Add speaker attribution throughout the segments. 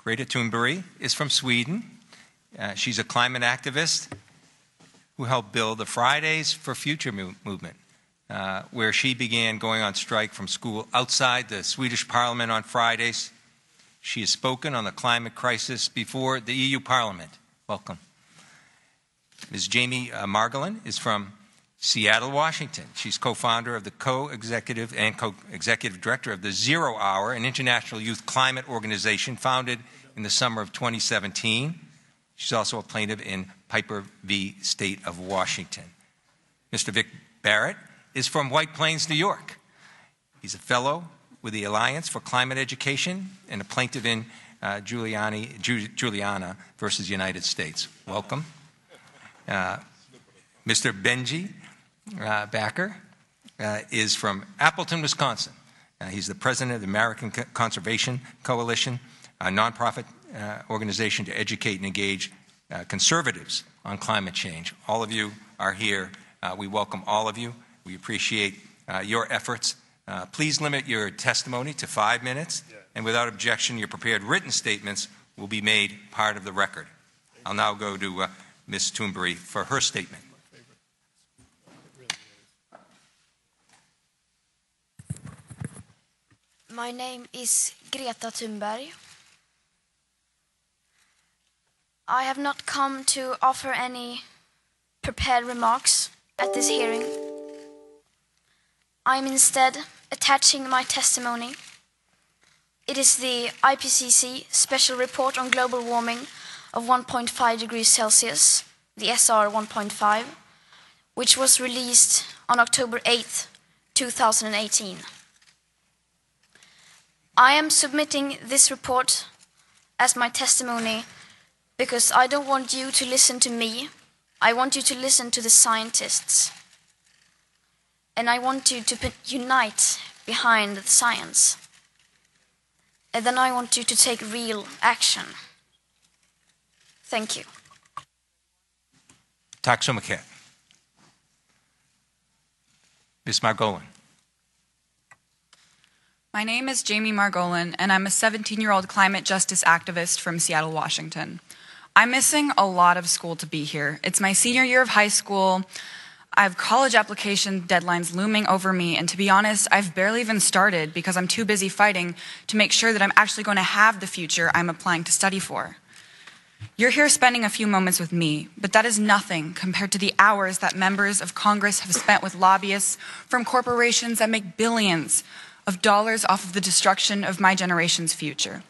Speaker 1: Greta Thunberg is from Sweden. She's a climate activist who helped build the Fridays for Future movement, where she began going on strike from school outside the Swedish Parliament on Fridays. She has spoken on the climate crisis before the EU Parliament. Welcome. Ms. Jamie Margolin is from Seattle, Washington. She's co-founder of the co-executive and co-executive director of the 0 Hour, an international youth climate organization founded in the summer of 2017. She's also a plaintiff in Piper v. State of Washington. Mr. Vic Barrett is from White Plains, New York. He's a fellow with the Alliance for Climate Education and a plaintiff in Juliana versus United States. Welcome. Mr. Benji Backer is from Appleton, Wisconsin. He's the president of the American Conservation Coalition, a nonprofit organization to educate and engage conservatives on climate change. All of you are here. We welcome all of you. We appreciate your efforts. Please limit your testimony to 5 minutes, and without objection, your prepared written statements will be made part of the record. I'll now go to Ms. Thunberg for her statement.
Speaker 2: My name is Greta Thunberg. I have not come to offer any prepared remarks at this hearing. I am instead attaching my testimony. It is the IPCC Special Report on Global Warming of 1.5 degrees Celsius, the SR 1.5, which was released on October 8th, 2018. I am submitting this report as my testimony because I don't want you to listen to me. I want you to listen to the scientists. And I want you to unite behind the science. And then I want you to take real action. Thank you.
Speaker 1: Tack så mycket. Ms. Margolin.
Speaker 3: My name is Jamie Margolin, and I'm a 17-year-old climate justice activist from Seattle, Washington. I'm missing a lot of school to be here. It's my senior year of high school. I have college application deadlines looming over me, and to be honest, I've barely even started because I'm too busy fighting to make sure that I'm actually going to have the future I'm applying to study for. You're here spending a few moments with me, but that is nothing compared to the hours that members of Congress have spent with lobbyists from corporations that make billions of dollars off of the destruction of my generation's future.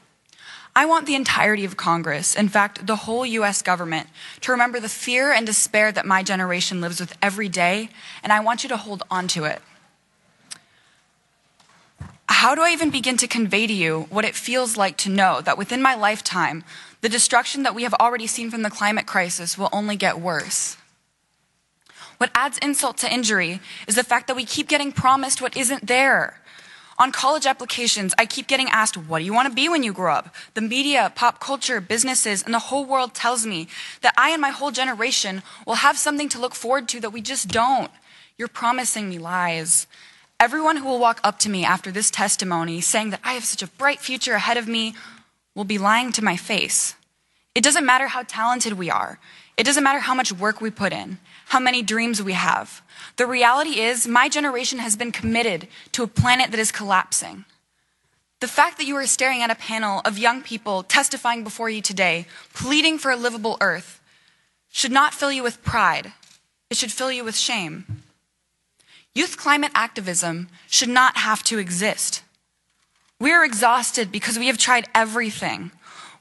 Speaker 3: I want the entirety of Congress, in fact, the whole US government, to remember the fear and despair that my generation lives with every day, and I want you to hold on to it. How do I even begin to convey to you what it feels like to know that within my lifetime, the destruction that we have already seen from the climate crisis will only get worse? What adds insult to injury is the fact that we keep getting promised what isn't there. On college applications, I keep getting asked, what do you want to be when you grow up? The media, pop culture, businesses, and the whole world tells me that I and my whole generation will have something to look forward to that we just don't. You're promising me lies. Everyone who will walk up to me after this testimony saying that I have such a bright future ahead of me will be lying to my face. It doesn't matter how talented we are. It doesn't matter how much work we put in, how many dreams we have. The reality is, my generation has been committed to a planet that is collapsing. The fact that you are staring at a panel of young people testifying before you today, pleading for a livable earth, should not fill you with pride. It should fill you with shame. Youth climate activism should not have to exist. We are exhausted because we have tried everything.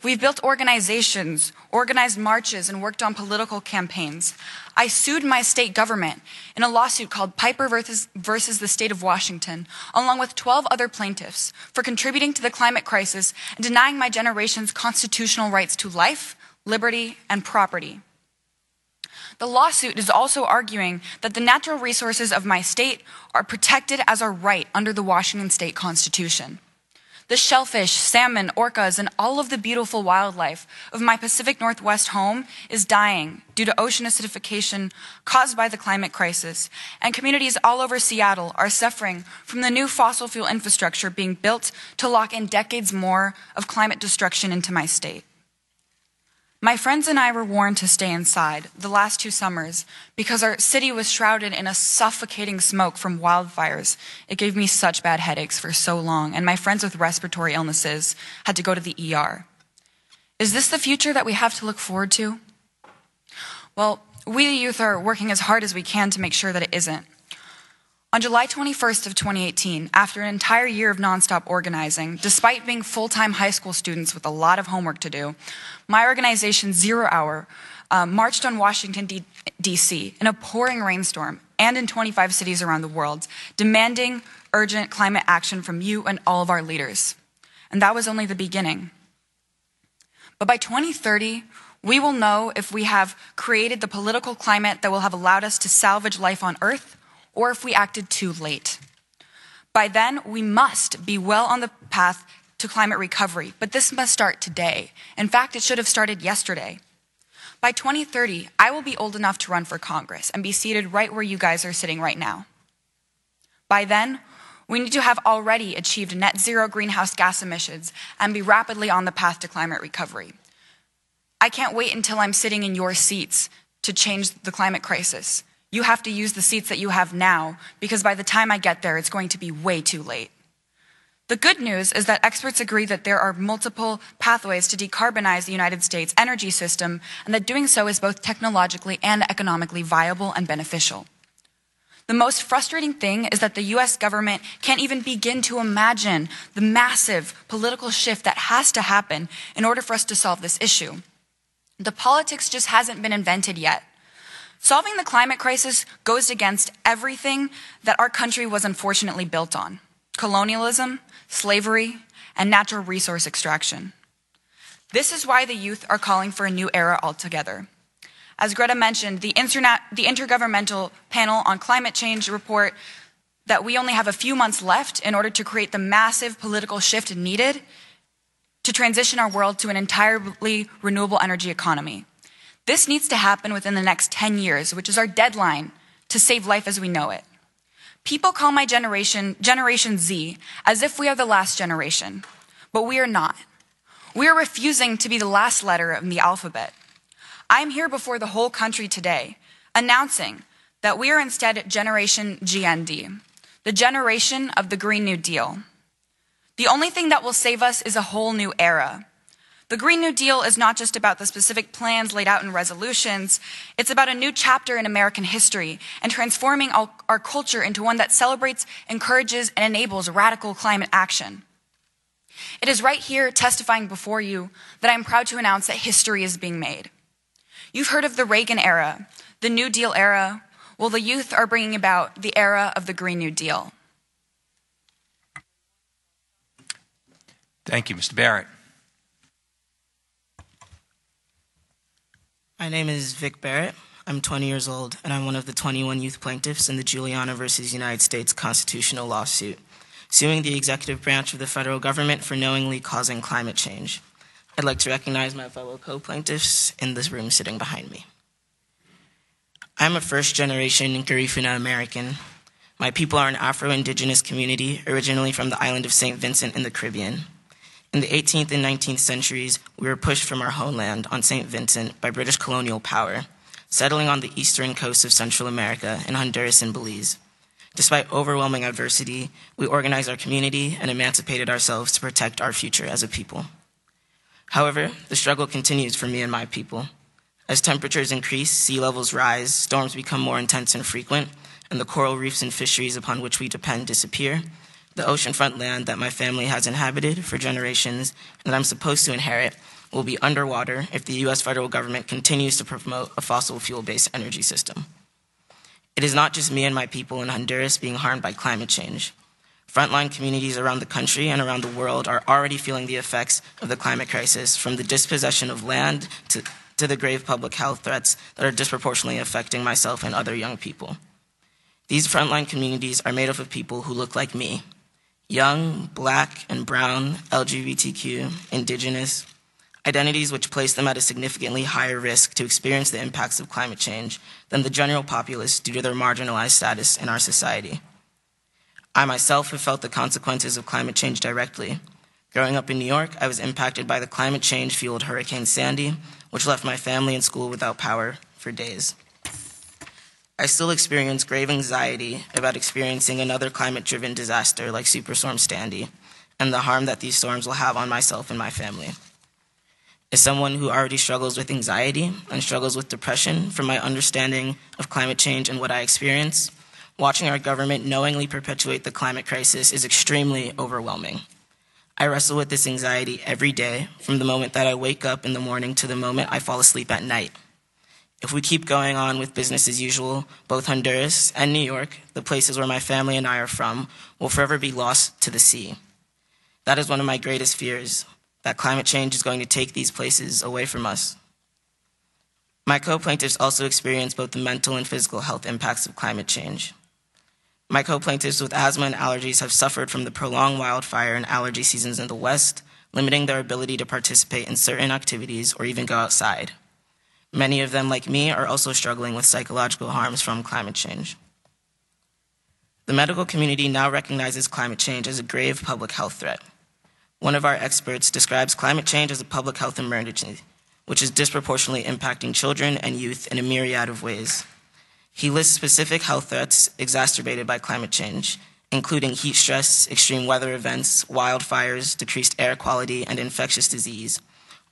Speaker 3: We've built organizations, organized marches, and worked on political campaigns. I sued my state government in a lawsuit called Piper versus the State of Washington, along with 12 other plaintiffs, for contributing to the climate crisis and denying my generation's constitutional rights to life, liberty, and property. The lawsuit is also arguing that the natural resources of my state are protected as a right under the Washington State Constitution. The shellfish, salmon, orcas, and all of the beautiful wildlife of my Pacific Northwest home is dying due to ocean acidification caused by the climate crisis, and communities all over Seattle are suffering from the new fossil fuel infrastructure being built to lock in decades more of climate destruction into my state. My friends and I were warned to stay inside the last 2 summers because our city was shrouded in a suffocating smoke from wildfires. It gave me such bad headaches for so long, and my friends with respiratory illnesses had to go to the ER. Is this the future that we have to look forward to? Well, we the youth are working as hard as we can to make sure that it isn't. On July 21st of 2018, after an entire year of nonstop organizing, despite being full-time high school students with a lot of homework to do, my organization, 0 Hour, marched on Washington, D.C. in a pouring rainstorm and in 25 cities around the world, demanding urgent climate action from you and all of our leaders. And that was only the beginning. But by 2030, we will know if we have created the political climate that will have allowed us to salvage life on Earth, or if we acted too late. By then, we must be well on the path to climate recovery, but this must start today. In fact, it should have started yesterday. By 2030, I will be old enough to run for Congress and be seated right where you guys are sitting right now. By then, we need to have already achieved net zero greenhouse gas emissions and be rapidly on the path to climate recovery. I can't wait until I'm sitting in your seats to change the climate crisis. You have to use the seats that you have now, because by the time I get there, it's going to be way too late. The good news is that experts agree that there are multiple pathways to decarbonize the United States energy system, and that doing so is both technologically and economically viable and beneficial. The most frustrating thing is that the US government can't even begin to imagine the massive political shift that has to happen in order for us to solve this issue. The politics just hasn't been invented yet. Solving the climate crisis goes against everything that our country was unfortunately built on: colonialism, slavery, and natural resource extraction. This is why the youth are calling for a new era altogether. As Greta mentioned, the Intergovernmental Panel on Climate Change report that we only have a few months left in order to create the massive political shift needed to transition our world to an entirely renewable energy economy. This needs to happen within the next 10 years, which is our deadline to save life as we know it. People call my generation Generation Z, as if we are the last generation, but we are not. We are refusing to be the last letter in the alphabet. I am here before the whole country today, announcing that we are instead Generation GND, the generation of the Green New Deal. The only thing that will save us is a whole new era. The Green New Deal is not just about the specific plans laid out in resolutions. It's about a new chapter in American history and transforming our culture into one that celebrates, encourages, and enables radical climate action. It is right here, testifying before you, that I'm proud to announce that history is being made. You've heard of the Reagan era, the New Deal era. Well, the youth are bringing about the era of the Green New Deal.
Speaker 1: Thank you, Mr. Barrett.
Speaker 4: My name is Vic Barrett. I'm 20 years old, and I'm one of the 21 youth plaintiffs in the Juliana versus United States constitutional lawsuit, suing the executive branch of the federal government for knowingly causing climate change. I'd like to recognize my fellow co-plaintiffs in this room sitting behind me. I'm a first-generation Garifuna American. My people are an Afro-Indigenous community originally from the island of St. Vincent in the Caribbean. In the 18th and 19th centuries, we were pushed from our homeland on St. Vincent by British colonial power, settling on the eastern coast of Central America in Honduras and Belize. Despite overwhelming adversity, we organized our community and emancipated ourselves to protect our future as a people. However, the struggle continues for me and my people. As temperatures increase, sea levels rise, storms become more intense and frequent, and the coral reefs and fisheries upon which we depend disappear, the oceanfront land that my family has inhabited for generations and that I'm supposed to inherit will be underwater if the U.S. federal government continues to promote a fossil fuel-based energy system. It is not just me and my people in Honduras being harmed by climate change. Frontline communities around the country and around the world are already feeling the effects of the climate crisis, from the dispossession of land to the grave public health threats that are disproportionately affecting myself and other young people. These frontline communities are made up of people who look like me, young, black, and brown, LGBTQ, indigenous, identities which place them at a significantly higher risk to experience the impacts of climate change than the general populace due to their marginalized status in our society. I myself have felt the consequences of climate change directly. Growing up in New York, I was impacted by the climate change-fueled Hurricane Sandy, which left my family and school without power for days. I still experience grave anxiety about experiencing another climate-driven disaster like Superstorm Sandy and the harm that these storms will have on myself and my family. As someone who already struggles with anxiety and struggles with depression from my understanding of climate change and what I experience, watching our government knowingly perpetuate the climate crisis is extremely overwhelming. I wrestle with this anxiety every day, from the moment that I wake up in the morning to the moment I fall asleep at night. If we keep going on with business as usual, both Honduras and New York, the places where my family and I are from, will forever be lost to the sea. That is one of my greatest fears, that climate change is going to take these places away from us. My co-plaintiffs also experience both the mental and physical health impacts of climate change. My co-plaintiffs with asthma and allergies have suffered from the prolonged wildfire and allergy seasons in the West, limiting their ability to participate in certain activities or even go outside. Many of them, like me, are also struggling with psychological harms from climate change. The medical community now recognizes climate change as a grave public health threat. One of our experts describes climate change as a public health emergency, which is disproportionately impacting children and youth in a myriad of ways. He lists specific health threats exacerbated by climate change, including heat stress, extreme weather events, wildfires, decreased air quality, and infectious disease,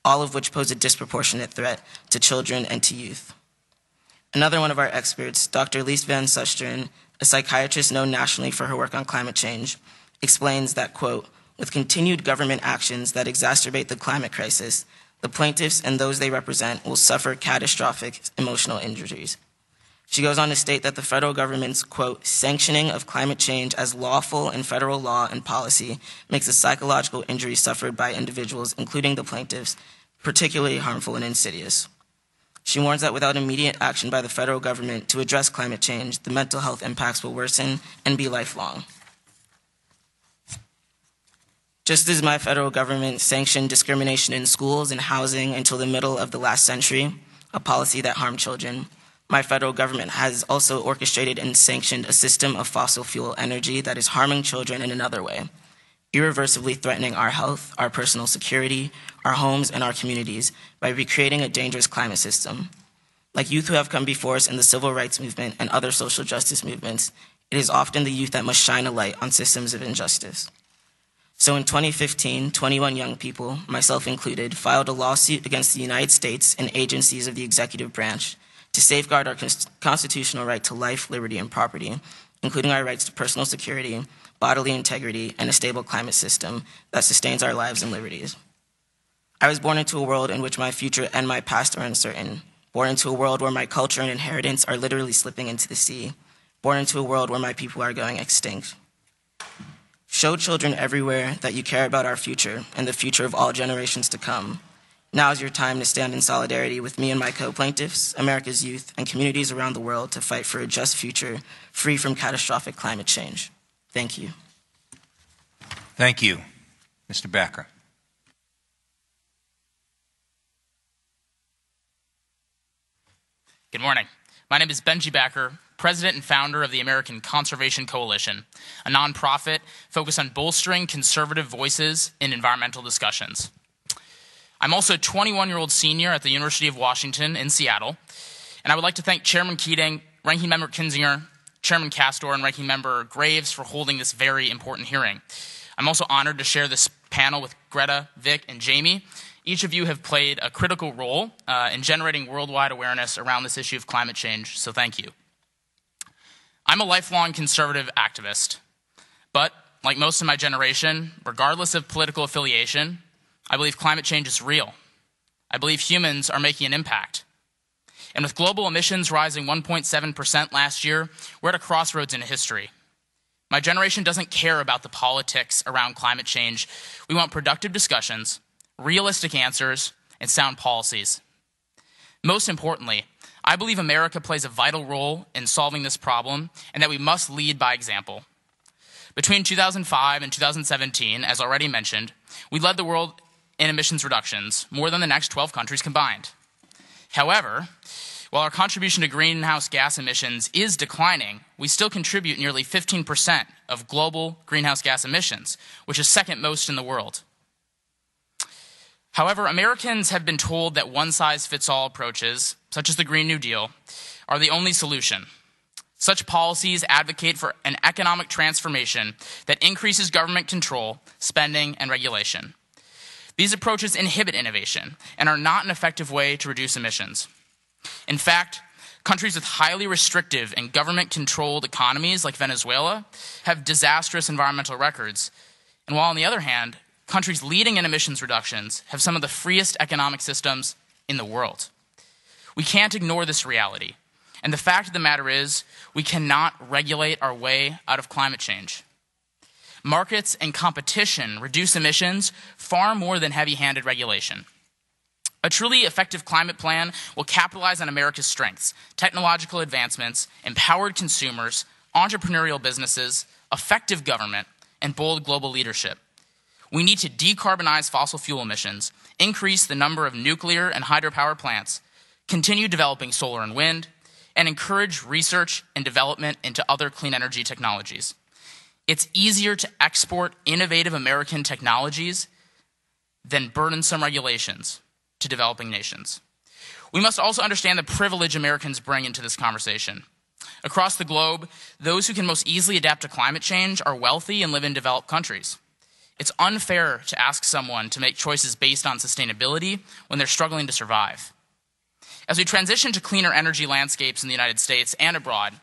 Speaker 4: all of which pose a disproportionate threat to children and to youth. Another one of our experts, Dr. Lies van Susteren, a psychiatrist known nationally for her work on climate change, explains that, quote, with continued government actions that exacerbate the climate crisis, the plaintiffs and those they represent will suffer catastrophic emotional injuries. She goes on to state that the federal government's, quote, sanctioning of climate change as lawful in federal law and policy makes the psychological injuries suffered by individuals, including the plaintiffs, particularly harmful and insidious. She warns that without immediate action by the federal government to address climate change, the mental health impacts will worsen and be lifelong. Just as my federal government sanctioned discrimination in schools and housing until the middle of the last century, a policy that harmed children, my federal government has also orchestrated and sanctioned a system of fossil fuel energy that is harming children in another way, irreversibly threatening our health, our personal security, our homes, and our communities by recreating a dangerous climate system. Like youth who have come before us in the civil rights movement and other social justice movements, it is often the youth that must shine a light on systems of injustice. So in 2015, 21 young people, myself included, filed a lawsuit against the United States and agencies of the executive branch to safeguard our constitutional right to life, liberty, and property, including our rights to personal security, bodily integrity, and a stable climate system that sustains our lives and liberties. I was born into a world in which my future and my past are uncertain, born into a world where my culture and inheritance are literally slipping into the sea, born into a world where my people are going extinct. Show children everywhere that you care about our future and the future of all generations to come. Now is your time to stand in solidarity with me and my co-plaintiffs, America's youth, and communities around the world to fight for a just future free from catastrophic climate change. Thank you.
Speaker 1: Thank you, Mr. Becker.
Speaker 5: Good morning. My name is Benji Becker, President and founder of the American Conservation Coalition, a nonprofit focused on bolstering conservative voices in environmental discussions. I'm also a 21-year-old senior at the University of Washington in Seattle, and I would like to thank Chairman Keating, Ranking Member Kinzinger, Chairman Castor, and Ranking Member Graves for holding this very important hearing. I'm also honored to share this panel with Greta, Vic, and Jamie. Each of you have played a critical role in generating worldwide awareness around this issue of climate change, so thank you. I'm a lifelong conservative activist, but like most of my generation, regardless of political affiliation, I believe climate change is real. I believe humans are making an impact. And with global emissions rising 1.7% last year, we're at a crossroads in history. My generation doesn't care about the politics around climate change. We want productive discussions, realistic answers, and sound policies. Most importantly, I believe America plays a vital role in solving this problem and that we must lead by example. Between 2005 and 2017, as already mentioned, we led the world in emissions reductions, more than the next 12 countries combined. However, while our contribution to greenhouse gas emissions is declining, we still contribute nearly 15% of global greenhouse gas emissions, which is second most in the world. However, Americans have been told that one-size-fits-all approaches, such as the Green New Deal, are the only solution. Such policies advocate for an economic transformation that increases government control, spending, and regulation. These approaches inhibit innovation and are not an effective way to reduce emissions. In fact, countries with highly restrictive and government-controlled economies like Venezuela have disastrous environmental records. And while on the other hand, countries leading in emissions reductions have some of the freest economic systems in the world. We can't ignore this reality. And the fact of the matter is, we cannot regulate our way out of climate change. Markets and competition reduce emissions far more than heavy-handed regulation. A truly effective climate plan will capitalize on America's strengths, technological advancements, empowered consumers, entrepreneurial businesses, effective government, and bold global leadership. We need to decarbonize fossil fuel emissions, increase the number of nuclear and hydropower plants, continue developing solar and wind, and encourage research and development into other clean energy technologies. It's easier to export innovative American technologies than burdensome regulations to developing nations. We must also understand the privilege Americans bring into this conversation. Across the globe, those who can most easily adapt to climate change are wealthy and live in developed countries. It's unfair to ask someone to make choices based on sustainability when they're struggling to survive. As we transition to cleaner energy landscapes in the United States and abroad,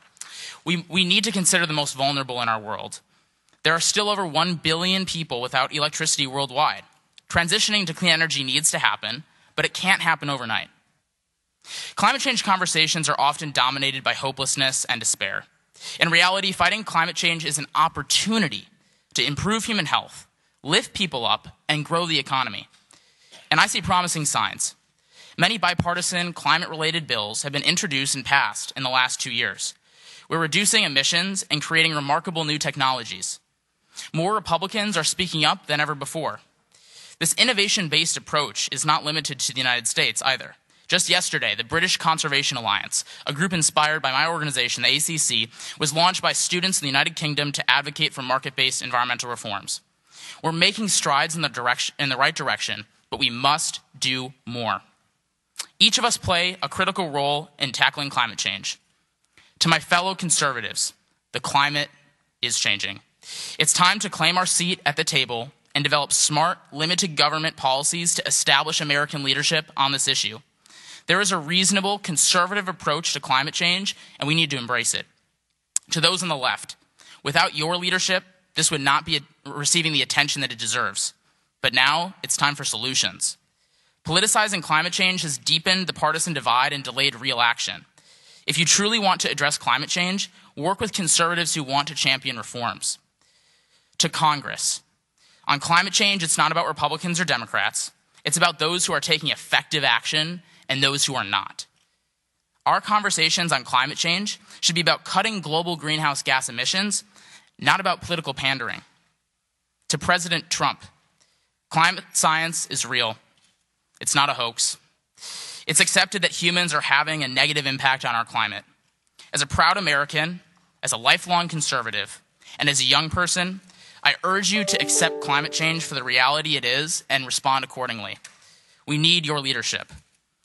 Speaker 5: we need to consider the most vulnerable in our world. There are still over 1 billion people without electricity worldwide. Transitioning to clean energy needs to happen, but it can't happen overnight. Climate change conversations are often dominated by hopelessness and despair. In reality, fighting climate change is an opportunity to improve human health, lift people up, and grow the economy. And I see promising signs. Many bipartisan climate-related bills have been introduced and passed in the last 2 years. We're reducing emissions and creating remarkable new technologies. More Republicans are speaking up than ever before. This innovation-based approach is not limited to the United States either. Just yesterday, the British Conservation Alliance, a group inspired by my organization, the ACC, was launched by students in the United Kingdom to advocate for market-based environmental reforms. We're making strides in the right direction, but we must do more. Each of us play a critical role in tackling climate change. To my fellow conservatives, the climate is changing. It's time to claim our seat at the table and develop smart, limited government policies to establish American leadership on this issue. There is a reasonable, conservative approach to climate change, and we need to embrace it. To those on the left, without your leadership, this would not be receiving the attention that it deserves. But now, it's time for solutions. Politicizing climate change has deepened the partisan divide and delayed real action. If you truly want to address climate change, work with conservatives who want to champion reforms. To Congress, on climate change, it's not about Republicans or Democrats. It's about those who are taking effective action and those who are not. Our conversations on climate change should be about cutting global greenhouse gas emissions, not about political pandering. To President Trump, climate science is real. It's not a hoax. It's accepted that humans are having a negative impact on our climate. As a proud American, as a lifelong conservative, and as a young person, I urge you to accept climate change for the reality it is and respond accordingly. We need your leadership.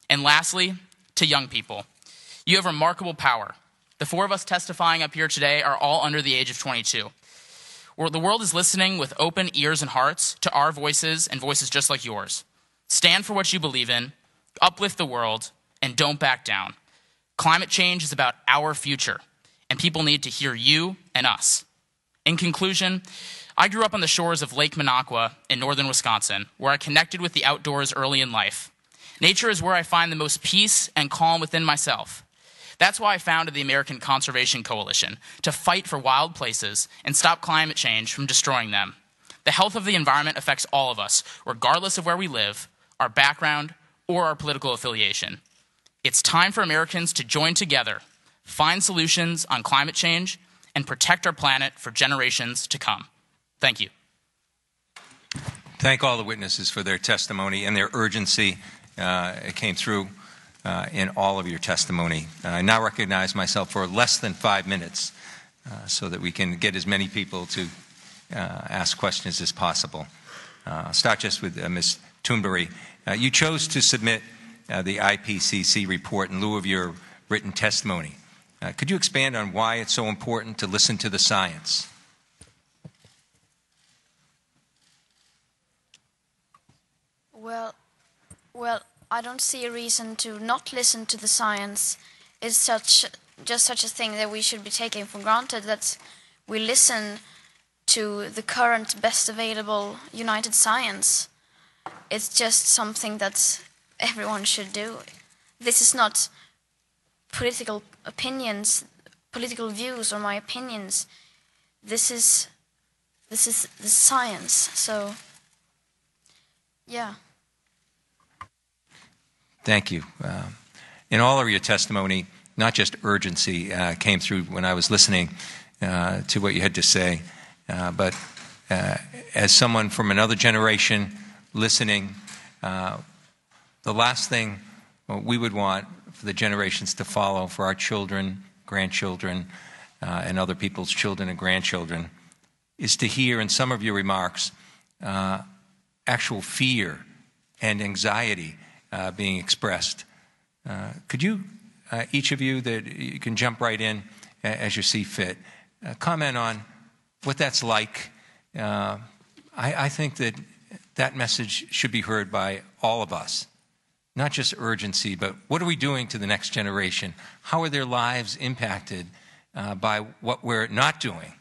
Speaker 5: And lastly, to young people, you have remarkable power. The 4 of us testifying up here today are all under the age of 22. The world is listening with open ears and hearts to our voices and voices just like yours. Stand for what you believe in, uplift the world, and don't back down. Climate change is about our future, and people need to hear you and us. In conclusion, I grew up on the shores of Lake Minocqua in northern Wisconsin, where I connected with the outdoors early in life. Nature is where I find the most peace and calm within myself. That's why I founded the American Conservation Coalition, to fight for wild places and stop climate change from destroying them. The health of the environment affects all of us, regardless of where we live, our background, or our political affiliation. It's time for Americans to join together, find solutions on climate change, and protect our planet for generations to come. Thank you.
Speaker 1: Thank all the witnesses for their testimony and their urgency. It came through in all of your testimony. I now recognize myself for less than 5 minutes so that we can get as many people to ask questions as possible. I'll start just with Ms. Thunberg. You chose to submit the IPCC report in lieu of your written testimony. Could you expand on why it's so important to listen to the science?
Speaker 2: Well, I don't see a reason to not listen to the science. It's just such a thing that we should be taking for granted, that we listen to the current best available united science. It's just something that everyone should do. This is not political opinions, political views, or my opinions. This is the science. So, yeah.
Speaker 1: Thank you. In all of your testimony, not just urgency came through when I was listening to what you had to say, but as someone from another generation listening, the last thing we would want for the generations to follow, for our children, grandchildren, and other people's children and grandchildren, is to hear in some of your remarks actual fear and anxiety being expressed. Could you, each of you, that you can jump right in as you see fit, comment on what that's like? I think that message should be heard by all of us. Not just urgency, but what are we doing to the next generation? How are their lives impacted by what we're not doing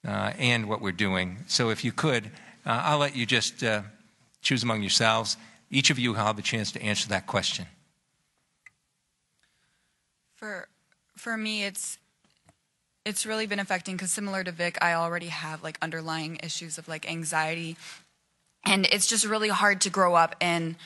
Speaker 1: and what we're doing? So if you could, I'll let you just choose among yourselves. Each of you will have a chance to answer that question.
Speaker 3: For me, it's really been affecting, because similar to Vic, I already have like underlying issues of like anxiety, and it's just really hard to grow up in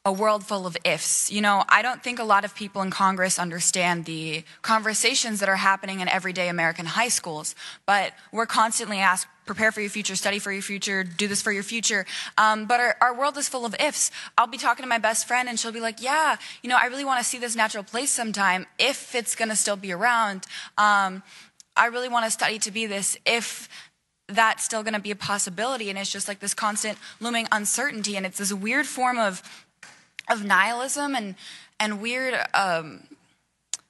Speaker 3: a world full of ifs. You know, I don't think a lot of people in Congress understand the conversations that are happening in everyday American high schools, but we're constantly asked, prepare for your future, study for your future, do this for your future. But our world is full of ifs. I'll be talking to my best friend and she'll be like, yeah, you know, I really want to see this natural place sometime if it's going to still be around. I really want to study to be this if that's still going to be a possibility. And it's just like this constant looming uncertainty. And it's this weird form of nihilism and weird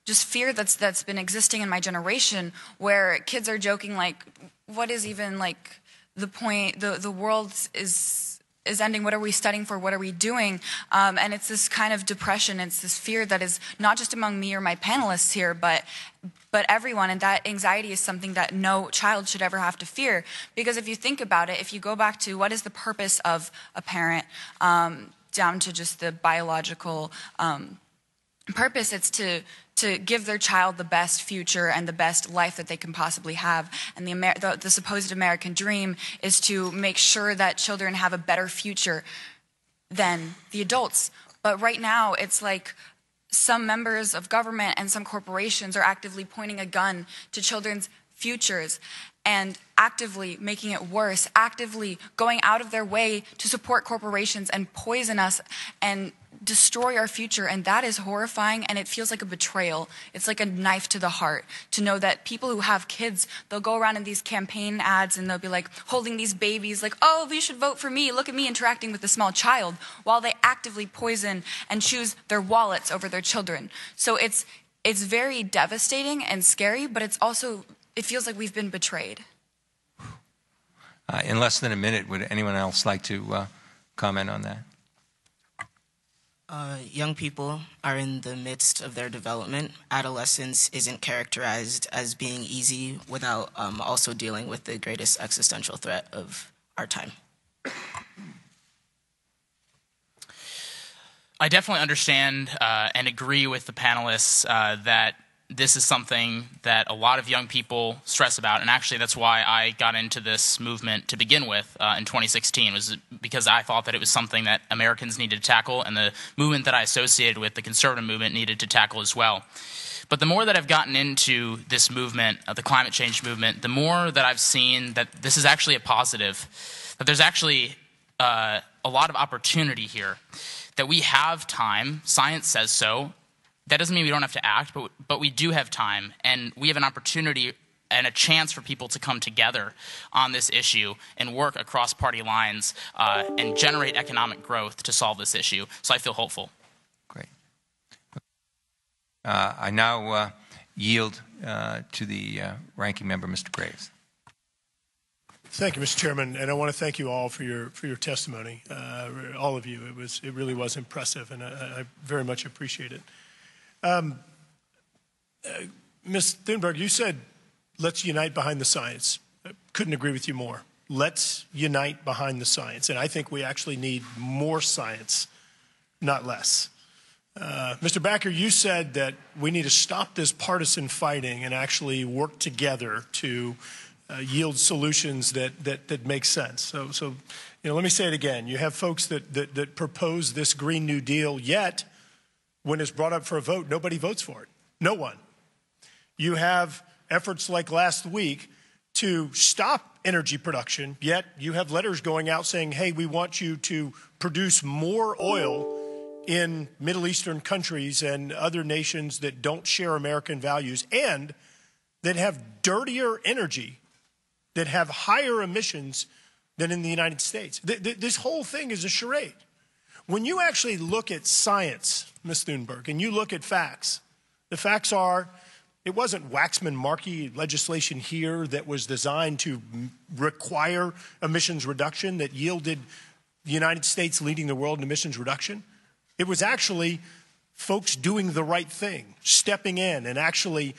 Speaker 3: just fear that's been existing in my generation, where kids are joking like, what is even like the point? The world is ending. What are we studying for? What are we doing? And it's this kind of depression. It's this fear that is not just among me or my panelists here, but everyone. And that anxiety is something that no child should ever have to fear. Because if you think about it, if you go back to what is the purpose of a parent, down to just the biological purpose, it's to give their child the best future and the best life that they can possibly have. And the supposed American dream is to make sure that children have a better future than the adults. But right now, it's like some members of government and some corporations are actively pointing a gun to children's futures and actively making it worse, actively going out of their way to support corporations and poison us and destroy our future. And that is horrifying, and it feels like a betrayal. It's like a knife to the heart to know that people who have kids, they'll go around in these campaign ads and they'll be like holding these babies like, oh, you should vote for me. Look at me interacting with a small child, while they actively poison and choose their wallets over their children. So it's very devastating and scary, but it feels like we've been betrayed.
Speaker 1: In less than a minute, would anyone else like to comment on that?
Speaker 4: Young people are in the midst of their development. Adolescence isn't characterized as being easy without also dealing with the greatest existential threat of our time.
Speaker 5: I definitely understand and agree with the panelists that this is something that a lot of young people stress about, and actually that's why I got into this movement to begin with in 2016, was because I thought that it was something that Americans needed to tackle, and the movement that I associated with, the conservative movement, needed to tackle as well. But the more that I've gotten into this movement, the climate change movement, the more that I've seen that this is actually a positive, that there's actually a lot of opportunity here, that we have time, science says so. That doesn't mean we don't have to act, but we do have time, and we have an opportunity and a chance for people to come together on this issue and work across party lines and generate economic growth to solve this issue. So I feel hopeful.
Speaker 1: Great. I now yield to the ranking member, Mr. Graves.
Speaker 6: Thank you, Mr. Chairman, and I want to thank you all for your testimony, all of you. It really was impressive, and I very much appreciate it. Ms. Thunberg, you said, let's unite behind the science. I couldn't agree with you more. Let's unite behind the science. And I think we actually need more science, not less. Mr. Backer, you said that we need to stop this partisan fighting and actually work together to yield solutions that make sense. So let me say it again. You have folks that propose this Green New Deal, yet when it's brought up for a vote, nobody votes for it. No one. You have efforts like last week to stop energy production, yet you have letters going out saying, hey, we want you to produce more oil in Middle Eastern countries and other nations that don't share American values and that have dirtier energy, that have higher emissions than in the United States. This whole thing is a charade. When you actually look at science, Ms. Thunberg, and you look at facts, the facts are, it wasn't Waxman-Markey legislation here that was designed to require emissions reduction that yielded the United States leading the world in emissions reduction. It was actually folks doing the right thing, stepping in and actually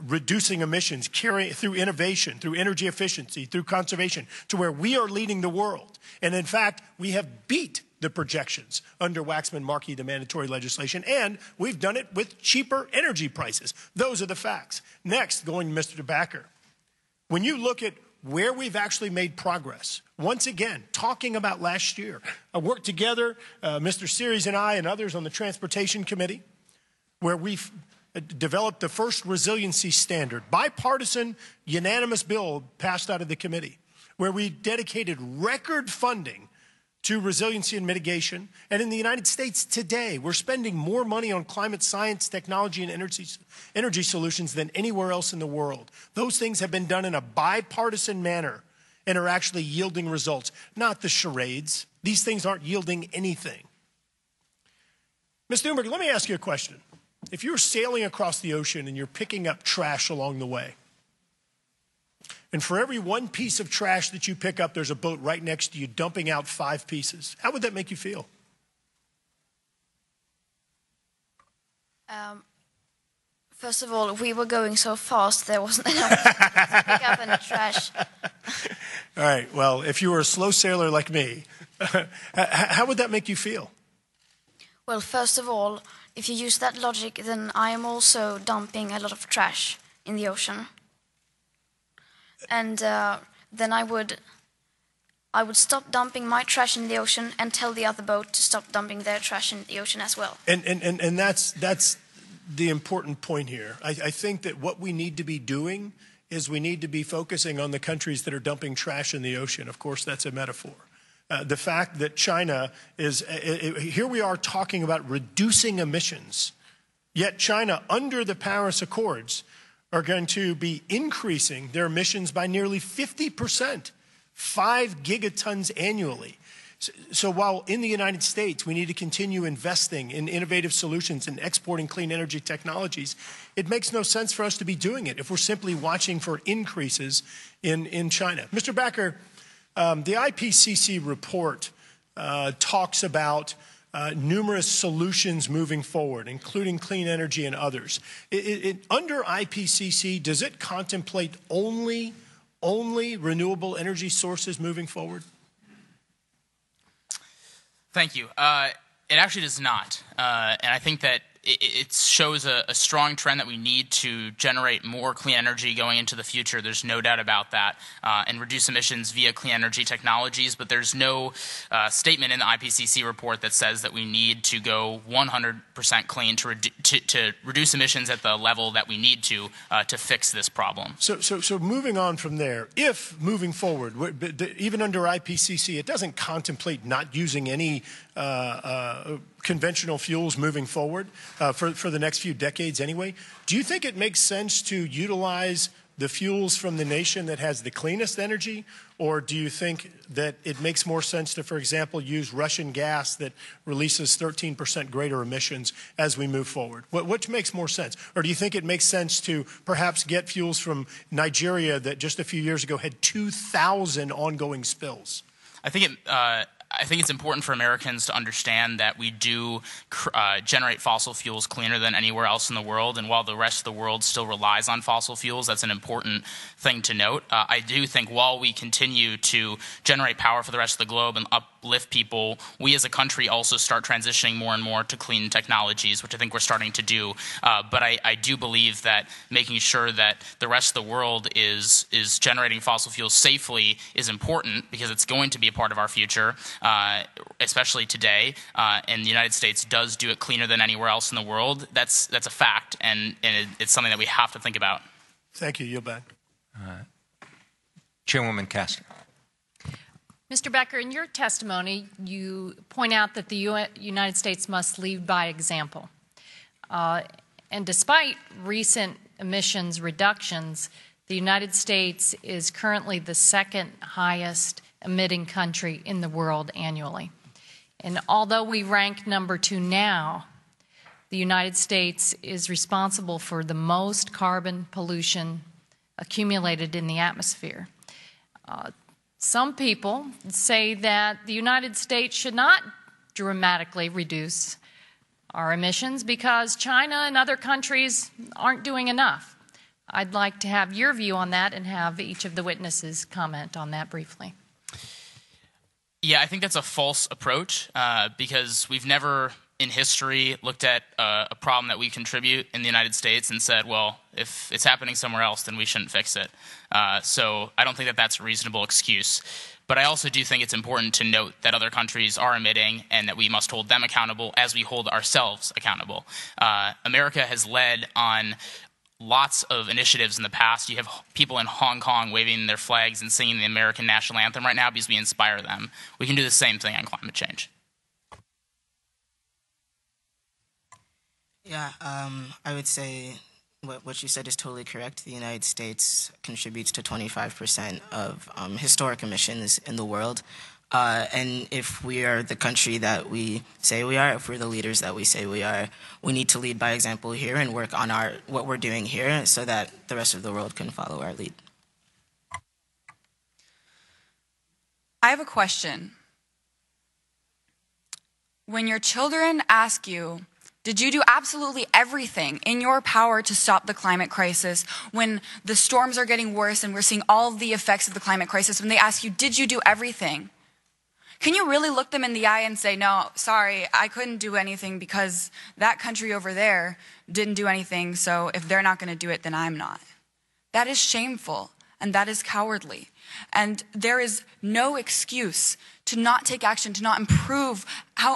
Speaker 6: reducing emissions, carrying through innovation, through energy efficiency, through conservation, to where we are leading the world. And in fact, we have beat the projections under Waxman-Markey, the mandatory legislation, and we've done it with cheaper energy prices. Those are the facts. Next, going to Mr. Backer, when you look at where we've actually made progress, once again, talking about last year, I worked together, Mr. Series and I and others on the Transportation Committee, where we've developed the first resiliency standard, bipartisan, unanimous bill passed out of the committee, where we dedicated record funding to resiliency and mitigation. And in the United States today, we're spending more money on climate science, technology, and energy solutions than anywhere else in the world. Those things have been done in a bipartisan manner and are actually yielding results, not the charades. These things aren't yielding anything. Ms. Thunberg, let me ask you a question. If you're sailing across the ocean and you're picking up trash along the way, and for every one piece of trash that you pick up, there's a boat right next to you dumping out 5 pieces. How would that make you feel?
Speaker 2: First of all, we were going so fast, there wasn't enough to pick up any trash.
Speaker 6: All right, well, if you were a slow sailor like me, how would that make you feel?
Speaker 2: Well, first of all, if you use that logic, then I am also dumping a lot of trash in the ocean. And then I would stop dumping my trash in the ocean and tell the other boat to stop dumping their trash in the ocean as well.
Speaker 6: And that's the important point here. I think that what we need to be doing is we need to be focusing on the countries that are dumping trash in the ocean. Of course, that's a metaphor. The fact that China is, here we are talking about reducing emissions, yet China, under the Paris Accords, are going to be increasing their emissions by nearly 50%, 5 gigatons annually. So while in the United States we need to continue investing in innovative solutions and exporting clean energy technologies, it makes no sense for us to be doing it if we're simply watching for increases in China. Mr. Backer, the IPCC report talks about numerous solutions moving forward, including clean energy and others. Under IPCC, does it contemplate only renewable energy sources moving forward?
Speaker 5: Thank you. It actually does not. And I think that it shows a strong trend that we need to generate more clean energy going into the future. There's no doubt about that, and reduce emissions via clean energy technologies. But there's no statement in the IPCC report that says that we need to go 100% clean to reduce emissions at the level that we need to fix this problem.
Speaker 6: So moving on from there, if moving forward, even under IPCC, it doesn't contemplate not using any conventional fuels moving forward for the next few decades anyway. Do you think it makes sense to utilize the fuels from the nation that has the cleanest energy, or do you think that it makes more sense to, for example, use Russian gas that releases 13% greater emissions as we move forward? Which makes more sense? Or do you think it makes sense to perhaps get fuels from Nigeria that just a few years ago had 2,000 ongoing spills?
Speaker 5: I think it's important for Americans to understand that we do generate fossil fuels cleaner than anywhere else in the world, and while the rest of the world still relies on fossil fuels, that's an important thing to note. I do think while we continue to generate power for the rest of the globe and uplift people, we as a country also start transitioning more and more to clean technologies, which I think we're starting to do. But I do believe that making sure that the rest of the world is generating fossil fuels safely is important, because it's going to be a part of our future. Especially today, and the United States does do it cleaner than anywhere else in the world. That's a fact, and it's something that we have to think about.
Speaker 6: Thank you. Yield back.
Speaker 1: Chairwoman Castor.
Speaker 7: Mr. Becker, in your testimony, you point out that the United States must lead by example. And despite recent emissions reductions, the United States is currently the second highest emitting country in the world annually. And although we rank number 2 now, the United States is responsible for the most carbon pollution accumulated in the atmosphere. Some people say that the United States should not dramatically reduce our emissions because China and other countries aren't doing enough. I'd like to have your view on that and have each of the witnesses comment on that briefly.
Speaker 5: Yeah, I think that's a false approach because we've never in history looked at a problem that we contribute in the United States and said, well, if it's happening somewhere else, then we shouldn't fix it. So I don't think that that's a reasonable excuse. But I also do think it's important to note that other countries are emitting and that we must hold them accountable as we hold ourselves accountable. America has led on lots of initiatives in the past. You have people in Hong Kong waving their flags and singing the American national anthem right now because we inspire them. We can do the same thing on climate change.
Speaker 4: Yeah, I would say what you said is totally correct. The United States contributes to 25% of historic emissions in the world. And if we are the country that we say we are, if we're the leaders that we say we are, we need to lead by example here and work on what we're doing here so that the rest of the world can follow our lead.
Speaker 3: I have a question. When your children ask you, did you do absolutely everything in your power to stop the climate crisis? When the storms are getting worse and we're seeing all of the effects of the climate crisis, when they ask you, did you do everything? Can you really look them in the eye and say, no, sorry, I couldn't do anything because that country over there didn't do anything, so if they're not going to do it, then I'm not? That is shameful, and that is cowardly. And there is no excuse to not take action, to not improve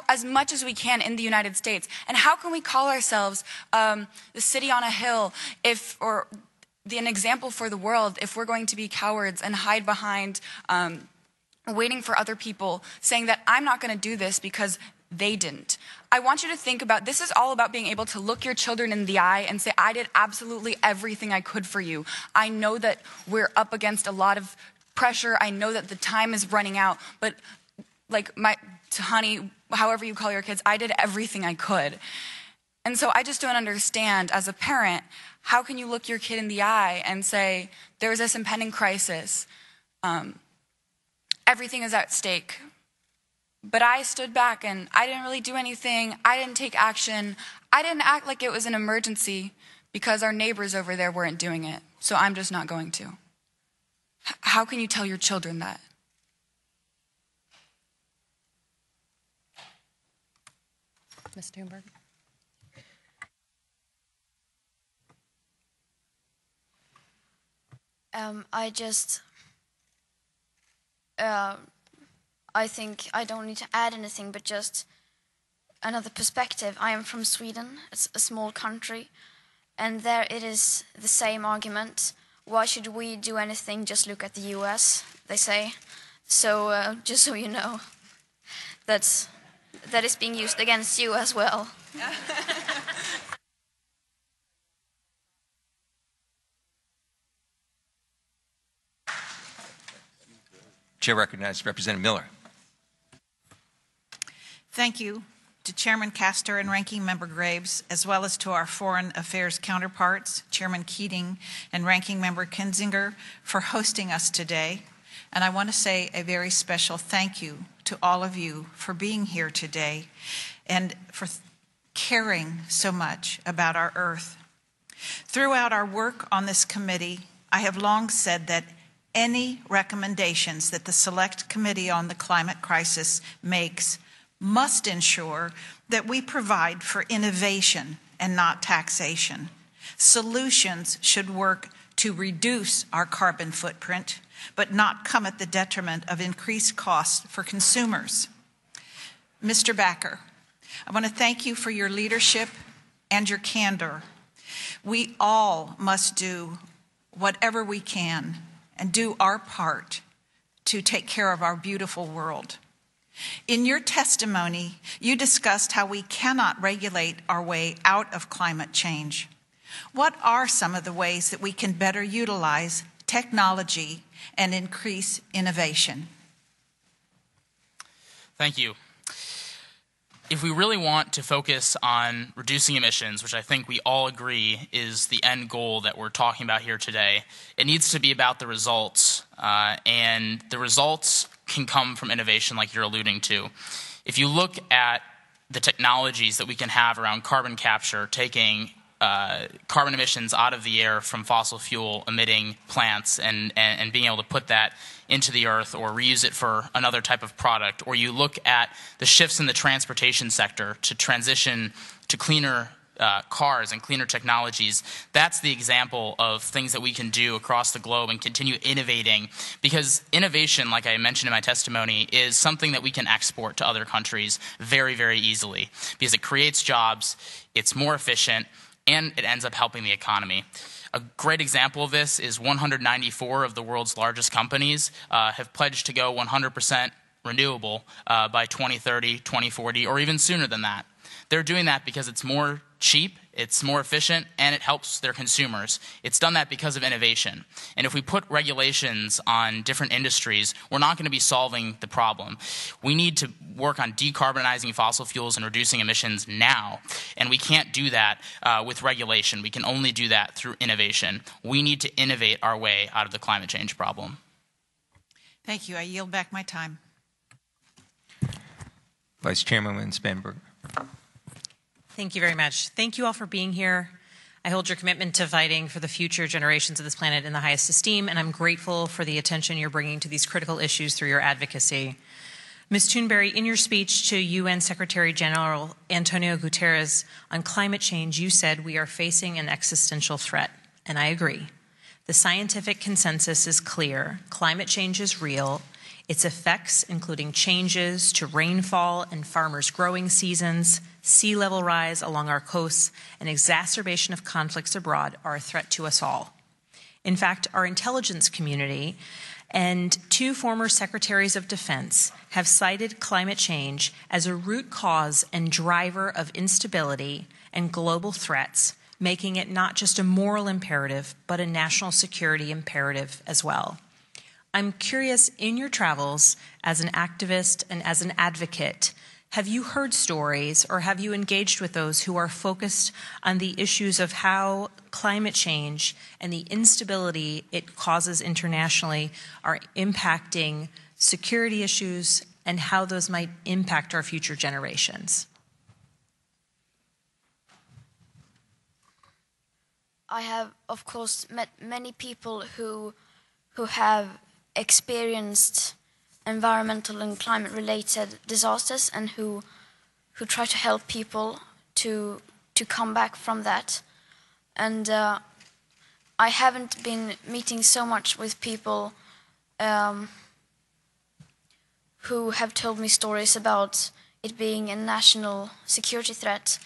Speaker 3: as much as we can in the United States. And how can we call ourselves the city on a hill or an example for the world if we're going to be cowards and hide behind waiting for other people, saying that I'm not going to do this because they didn't? I want you to think about, this is all about being able to look your children in the eye and say, I did absolutely everything I could for you. I know that we're up against a lot of pressure. I know that the time is running out, but like honey, however you call your kids, I did everything I could. And so I just don't understand, as a parent, how can you look your kid in the eye and say, there's this impending crisis, everything is at stake. But I stood back and I didn't really do anything. I didn't take action. I didn't act like it was an emergency because our neighbors over there weren't doing it. So I'm just not going to. How can you tell your children that?
Speaker 7: Ms. Thunberg?
Speaker 2: I think I don't need to add anything, but just another perspective. I am from Sweden. It's a small country, and there it is the same argument. Why should we do anything? Just look at the US, they say. So just so you know, that is being used against you as well.
Speaker 1: Chair recognizes Representative Miller.
Speaker 8: Thank you to Chairman Castor and Ranking Member Graves, as well as to our foreign affairs counterparts, Chairman Keating and Ranking Member Kinzinger, for hosting us today. And I want to say a very special thank you to all of you for being here today and for caring so much about our Earth. Throughout our work on this committee, I have long said that any recommendations that the Select Committee on the Climate Crisis makes must ensure that we provide for innovation and not taxation. Solutions should work to reduce our carbon footprint, but not come at the detriment of increased costs for consumers. Mr. Backer, I want to thank you for your leadership and your candor. We all must do whatever we can and do our part to take care of our beautiful world. In your testimony, you discussed how we cannot regulate our way out of climate change. What are some of the ways that we can better utilize technology and increase innovation?
Speaker 5: Thank you. If we really want to focus on reducing emissions, which I think we all agree is the end goal that we're talking about here today, it needs to be about the results. And the results can come from innovation like you're alluding to. If you look at the technologies that we can have around carbon capture, taking carbon emissions out of the air from fossil fuel emitting plants and being able to put that into the earth or reuse it for another type of product, or you look at the shifts in the transportation sector to transition to cleaner cars and cleaner technologies, that's the example of things that we can do across the globe and continue innovating, because innovation, like I mentioned in my testimony, is something that we can export to other countries very, very easily, because it creates jobs, it's more efficient, and it ends up helping the economy. A great example of this is 194 of the world's largest companies have pledged to go 100% renewable by 2030, 2040, or even sooner than that. They're doing that because it's more cheap, it's more efficient, and it helps their consumers. It's done that because of innovation. And if we put regulations on different industries, we're not going to be solving the problem. We need to work on decarbonizing fossil fuels and reducing emissions now. And we can't do that with regulation. We can only do that through innovation. We need to innovate our way out of the climate change problem.
Speaker 8: Thank you. I yield back my time.
Speaker 1: Vice Chairman Spanberg.
Speaker 9: Thank you very much. Thank you all for being here. I hold your commitment to fighting for the future generations of this planet in the highest esteem, and I'm grateful for the attention you're bringing to these critical issues through your advocacy. Ms. Thunberg, in your speech to UN Secretary General Antonio Guterres on climate change, you said we are facing an existential threat, and I agree. The scientific consensus is clear. Climate change is real. Its effects, including changes to rainfall and farmers' growing seasons, sea level rise along our coasts, and exacerbation of conflicts abroad, are a threat to us all. In fact, our intelligence community and 2 former secretaries of defense have cited climate change as a root cause and driver of instability and global threats, making it not just a moral imperative, but a national security imperative as well. I'm curious, in your travels as an activist and as an advocate, have you heard stories or have you engaged with those who are focused on the issues of how climate change and the instability it causes internationally are impacting security issues and how those might impact our future generations?
Speaker 2: I have, of course, met many people who have experienced environmental and climate-related disasters and who try to help people to come back from that. And I haven't been meeting so much with people who have told me stories about it being a national security threat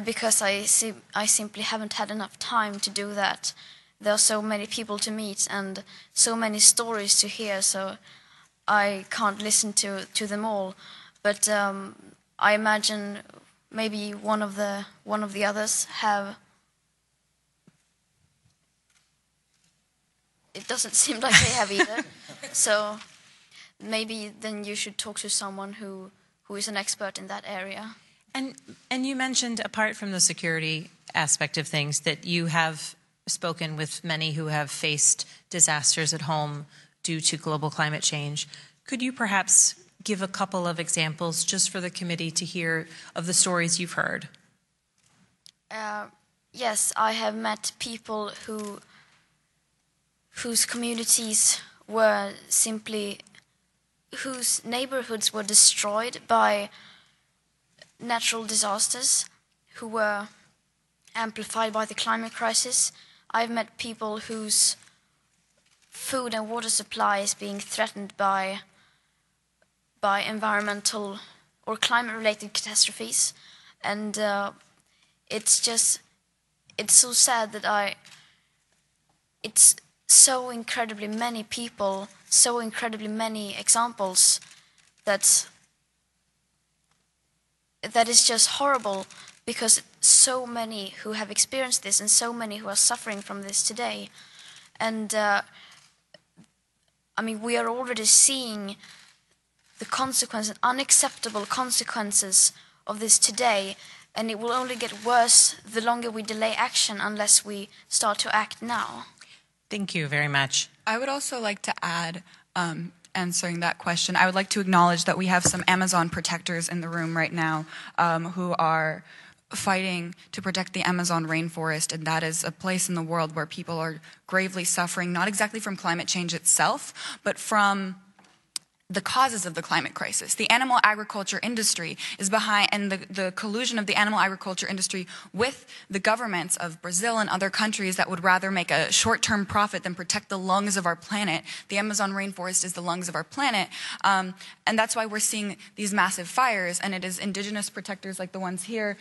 Speaker 2: because I simply haven't had enough time to do that. There are so many people to meet and so many stories to hear, so I can't listen to them all. But I imagine maybe one of the others have. It doesn't seem like they have either. So maybe then you should talk to someone who is an expert in that area.
Speaker 9: And you mentioned, apart from the security aspect of things, that you have spoken with many who have faced disasters at home due to global climate change. Could you perhaps give a couple of examples just for the committee to hear of the stories you've heard?
Speaker 2: Yes, I have met people whose communities were whose neighborhoods were destroyed by natural disasters, who were amplified by the climate crisis. I've met people whose food and water supply is being threatened by environmental or climate-related catastrophes, and it's so sad that it's so incredibly many people, so incredibly many examples that is just horrible, because so many who have experienced this and so many who are suffering from this today. And I mean, we are already seeing the consequences, unacceptable consequences of this today, and it will only get worse the longer we delay action unless we start to act now.
Speaker 9: Thank you very much.
Speaker 3: I would also like to add, answering that question, I would like to acknowledge that we have some Amazon protectors in the room right now who are fighting to protect the Amazon rainforest, and that is a place in the world where people are gravely suffering, not exactly from climate change itself, but from the causes of the climate crisis. The animal agriculture industry is behind, and the collusion of the animal agriculture industry with the governments of Brazil and other countries that would rather make a short-term profit than protect the lungs of our planet. The Amazon rainforest is the lungs of our planet, and that's why we're seeing these massive fires, and it is indigenous protectors like the ones here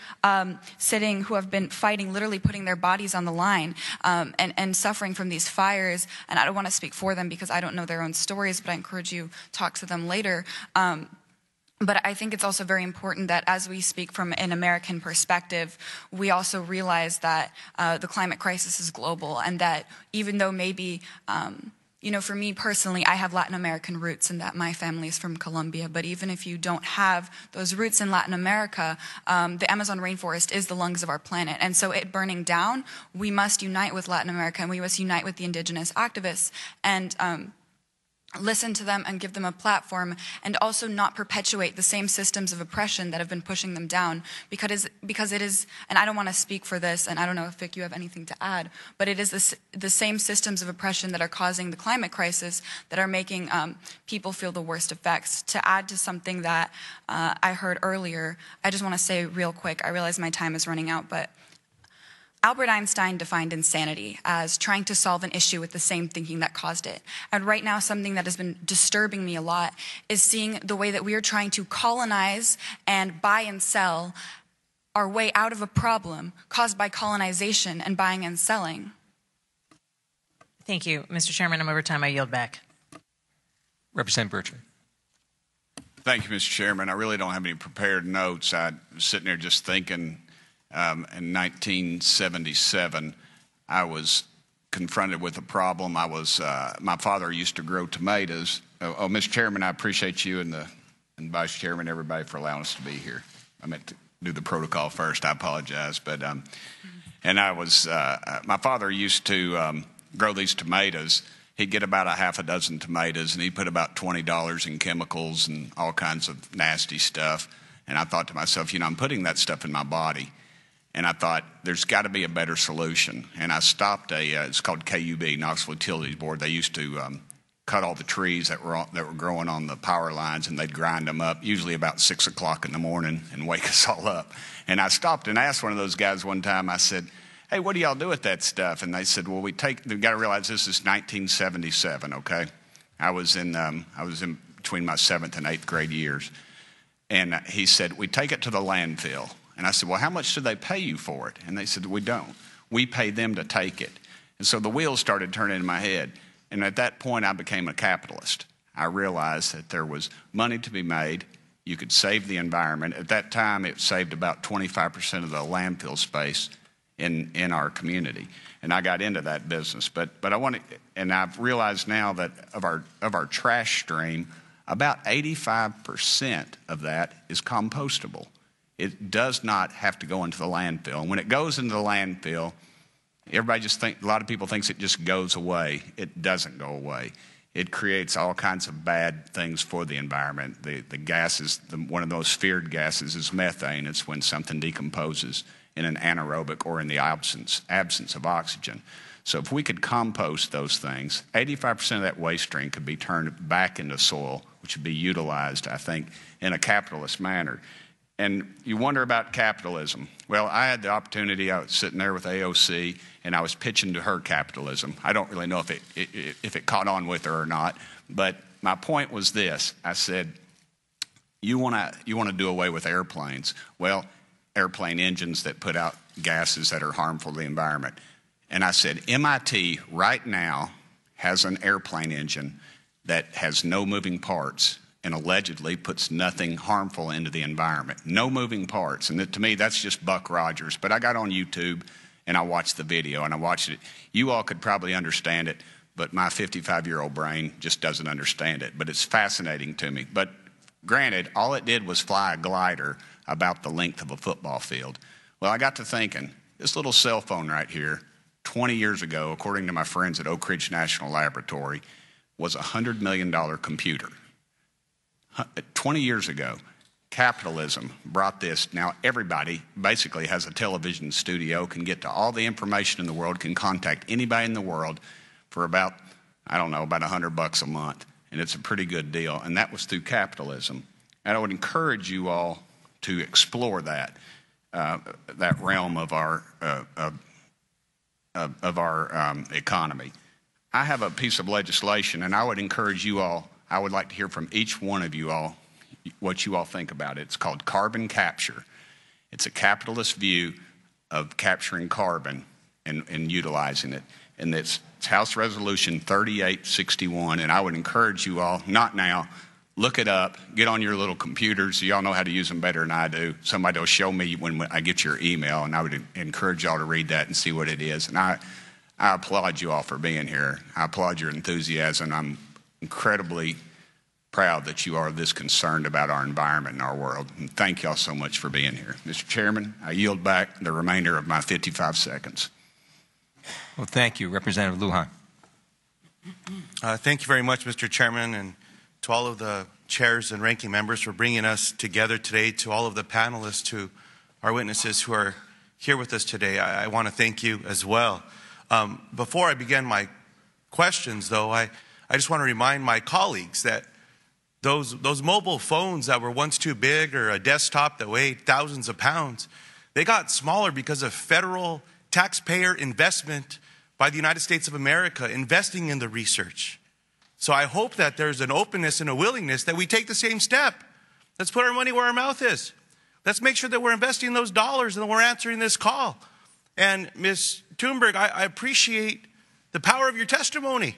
Speaker 3: sitting who have been fighting, literally putting their bodies on the line and suffering from these fires. And I don't want to speak for them because I don't know their own stories, but I encourage you to talk to them later. But I think it's also very important that as we speak from an American perspective, we also realize that the climate crisis is global, and that even though maybe, for me personally, I have Latin American roots and that my family is from Colombia, but even if you don't have those roots in Latin America, the Amazon rainforest is the lungs of our planet. And so it burning down, we must unite with Latin America, and we must unite with the indigenous activists and listen to them and give them a platform, and also not perpetuate the same systems of oppression that have been pushing them down, because it is, and I don't want to speak for this, and I don't know if Vic, you have anything to add, but it is the same systems of oppression that are causing the climate crisis that are making people feel the worst effects. To add to something that I heard earlier, I just want to say real quick, I realize my time is running out, but Albert Einstein defined insanity as trying to solve an issue with the same thinking that caused it. And right now, something that has been disturbing me a lot is seeing the way that we are trying to colonize and buy and sell our way out of a problem caused by colonization and buying and selling.
Speaker 9: Thank you. Mr. Chairman, I'm over time. I yield back.
Speaker 1: Representative Burchard.
Speaker 10: Thank you, Mr. Chairman. I really don't have any prepared notes. I was sitting there just thinking. In 1977, I was confronted with a problem. My father used to grow tomatoes. Mr. Chairman, I appreciate you and Vice Chairman, everybody, for allowing us to be here. I meant to do the protocol first. I apologize, but my father used to grow these tomatoes. He'd get about a half a dozen tomatoes, and he'd put about $20 in chemicals and all kinds of nasty stuff. And I thought to myself, I'm putting that stuff in my body. And I thought, there's got to be a better solution. And I stopped it's called KUB, Knoxville Utilities Board. They used to cut all the trees that were growing on the power lines, and they'd grind them up, usually about 6 o'clock in the morning, and wake us all up. And I stopped and asked one of those guys one time, I said, hey, what do y'all do with that stuff? And they said, well, we've got to realize this is 1977, okay? I was in between my 7th and 8th grade years. And he said, we take it to the landfill. And I said, well, how much do they pay you for it? And they said, we don't. We pay them to take it. And so the wheels started turning in my head. And at that point, I became a capitalist. I realized that there was money to be made. You could save the environment. At that time, it saved about 25% of the landfill space in our community. And I got into that business. But I want to, and I've realized now that of our trash stream, about 85% of that is compostable. It does not have to go into the landfill. And when it goes into the landfill, a lot of people think it just goes away. It doesn't go away. It creates all kinds of bad things for the environment. The gases, one of those feared gases is methane. It's when something decomposes in an anaerobic or in the absence of oxygen. So if we could compost those things, 85% of that waste stream could be turned back into soil, which would be utilized, I think, in a capitalist manner. And you wonder about capitalism. Well, I had the opportunity, I was sitting there with AOC, and I was pitching to her capitalism. I don't really know if it caught on with her or not, but my point was this. I said, you want to do away with airplanes. Well, airplane engines that put out gases that are harmful to the environment. And I said, MIT right now has an airplane engine that has no moving parts and allegedly puts nothing harmful into the environment. No moving parts. And to me, that's just Buck Rogers. But I got on YouTube and I watched the video and I watched it. You all could probably understand it, but my 55-year-old brain just doesn't understand it. But it's fascinating to me. But granted, all it did was fly a glider about the length of a football field. Well, I got to thinking, this little cell phone right here, 20 years ago, according to my friends at Oak Ridge National Laboratory, was a $100 million computer. 20 years ago, capitalism brought this. Now everybody basically has a television studio, can get to all the information in the world, can contact anybody in the world for about, I don't know, about $100 a month. And it's a pretty good deal. And that was through capitalism. And I would encourage you all to explore that realm of our economy. I have a piece of legislation, and I would encourage you all, I would like to hear from each one of you all what you all think about it. It's called carbon capture. It's a capitalist view of capturing carbon and utilizing it. And it's House Resolution 3861, and I would encourage you all, not now, look it up, get on your little computers. You all know how to use them better than I do. Somebody will show me when I get your email, and I would encourage y'all to read that and see what it is. And I applaud you all for being here. I applaud your enthusiasm. I'm incredibly proud that you are this concerned about our environment and our world. And thank y'all so much for being here. Mr. Chairman, I yield back the remainder of my 55 seconds.
Speaker 1: Well, thank you. Representative Lujan.
Speaker 11: Thank you very much, Mr. Chairman, and to all of the chairs and ranking members for bringing us together today, to all of the panelists, to our witnesses who are here with us today. I want to thank you as well. Before I begin my questions, though, I just want to remind my colleagues that those mobile phones that were once too big, or a desktop that weighed thousands of pounds, they got smaller because of federal taxpayer investment by the United States of America, investing in the research. So I hope that there's an openness and a willingness that we take the same step. Let's put our money where our mouth is. Let's make sure that we're investing those dollars and that we're answering this call. And Ms. Thunberg, I appreciate the power of your testimony.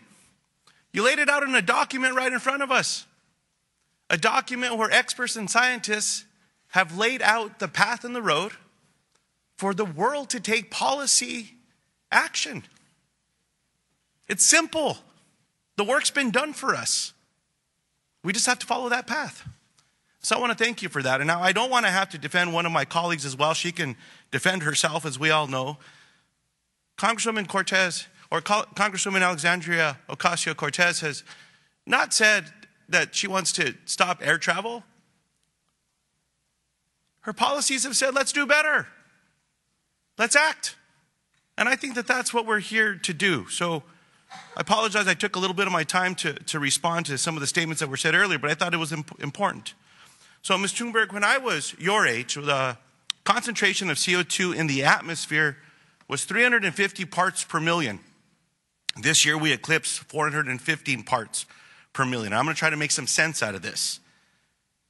Speaker 11: You laid it out in a document right in front of us. A document where experts and scientists have laid out the path and the road for the world to take policy action. It's simple. The work's been done for us. We just have to follow that path. So I want to thank you for that. And now I don't want to have to defend one of my colleagues as well. She can defend herself, as we all know. Congresswoman Cortez, or Congresswoman Alexandria Ocasio-Cortez, has not said that she wants to stop air travel. Her policies have said, let's do better. Let's act. And I think that that's what we're here to do. So I apologize, I took a little bit of my time to respond to some of the statements that were said earlier, but I thought it was important. So Ms. Thunberg, when I was your age, the concentration of CO2 in the atmosphere was 350 parts per million. This year we eclipsed 415 parts per million. I'm going to try to make some sense out of this.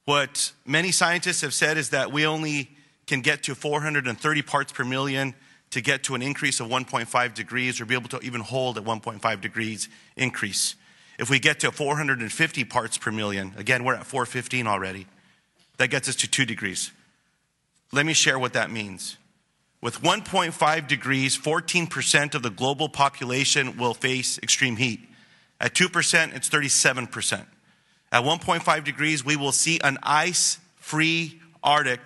Speaker 11: What many scientists have said is that we only can get to 430 parts per million to get to an increase of 1.5 degrees, or be able to even hold at 1.5 degrees increase. If we get to 450 parts per million, again, we're at 415 already, that gets us to 2 degrees. Let me share what that means. With 1.5 degrees, 14% of the global population will face extreme heat. At 2%, it's 37%. At 1.5 degrees, we will see an ice-free Arctic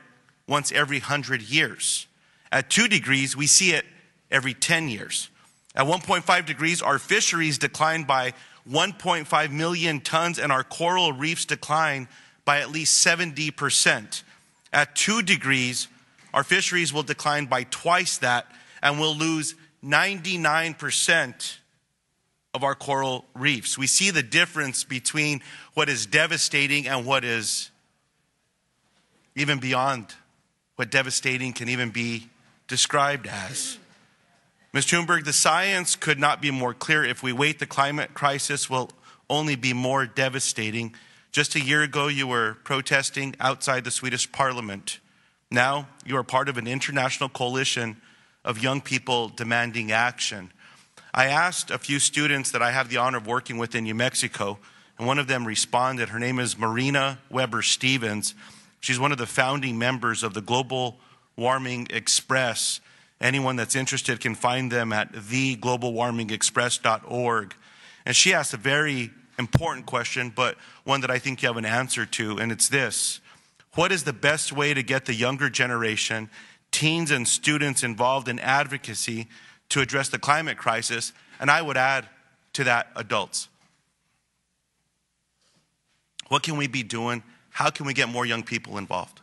Speaker 11: once every 100 years. At 2 degrees, we see it every 10 years. At 1.5 degrees, our fisheries decline by 1.5 million tons and our coral reefs decline by at least 70%. At 2 degrees, our fisheries will decline by twice that, and we'll lose 99% of our coral reefs. We see the difference between what is devastating and what is even beyond what devastating can even be described as. Ms. Thunberg, the science could not be more clear. If we wait, the climate crisis will only be more devastating. Just a year ago, you were protesting outside the Swedish parliament. Now, you are part of an international coalition of young people demanding action. I asked a few students that I have the honor of working with in New Mexico, and one of them responded. Her name is Marina Weber-Stevens. She's one of the founding members of the Global Warming Express. Anyone that's interested can find them at theglobalwarmingexpress.org. And she asked a very important question, but one that I think you have an answer to, and it's this. What is the best way to get the younger generation, teens and students involved in advocacy to address the climate crisis? And I would add to that, adults. What can we be doing? How can we get more young people involved?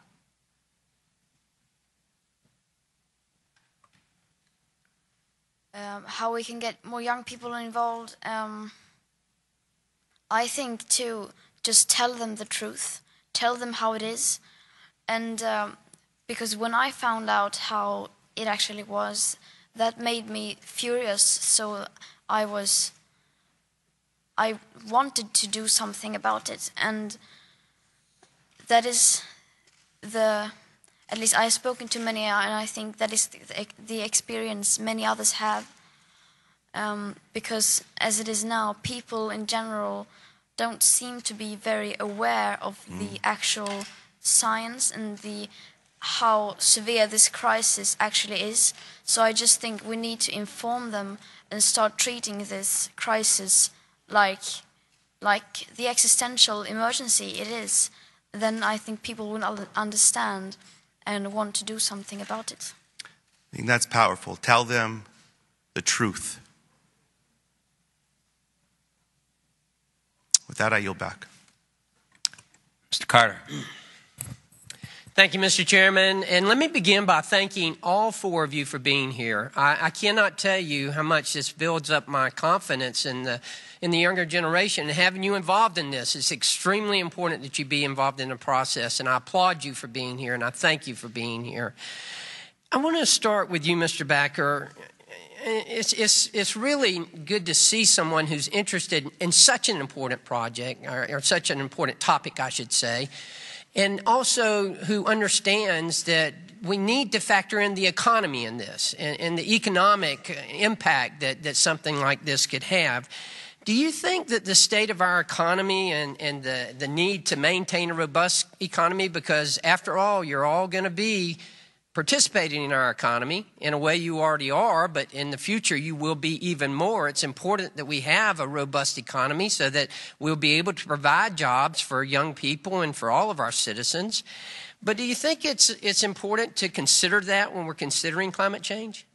Speaker 2: How we can get more young people involved? I think to just tell them the truth, tell them how it is, and because when I found out how it actually was, that made me furious. So I wanted to do something about it, and that is at least I've spoken to many, and I think that is the experience many others have. Because as it is now, people in general don't seem to be very aware of the actual science and how severe this crisis actually is. So I just think we need to inform them and start treating this crisis like the existential emergency it is. Then I think people will understand and want to do something about it.
Speaker 11: I think that's powerful. Tell them the truth. With that, I yield back.
Speaker 1: Mr. Carter.
Speaker 12: Thank you, Mr. Chairman. And let me begin by thanking all four of you for being here. I cannot tell you how much this builds up my confidence in the younger generation and having you involved in this. It's extremely important that you be involved in the process, and I applaud you for being here, and I thank you for being here. I want to start with you, Mr. Backer. It's really good to see someone who's interested in such an important project, or such an important topic, I should say, and also who understands that we need to factor in the economy in this and the economic impact that something like this could have. Do you think that the state of our economy and the need to maintain a robust economy, because after all, you're all going to be participating in our economy in a way you already are, but in the future you will be even more. It's important that we have a robust economy so that we'll be able to provide jobs for young people and for all of our citizens. But do you think it's important to consider that when we're considering climate change?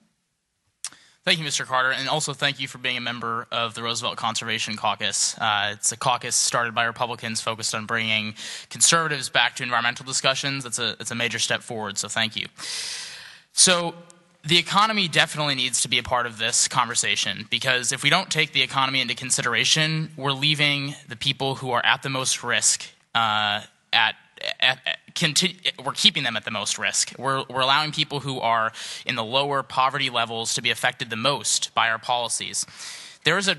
Speaker 5: Thank you, Mr. Carter, and also thank you for being a member of the Roosevelt Conservation Caucus. It's a caucus started by Republicans focused on bringing conservatives back to environmental discussions. It's a major step forward, so thank you. So the economy definitely needs to be a part of this conversation, because if we don't take the economy into consideration, we're leaving the people who are at the most risk we're keeping them at the most risk. We're allowing people who are in the lower poverty levels to be affected the most by our policies. There is a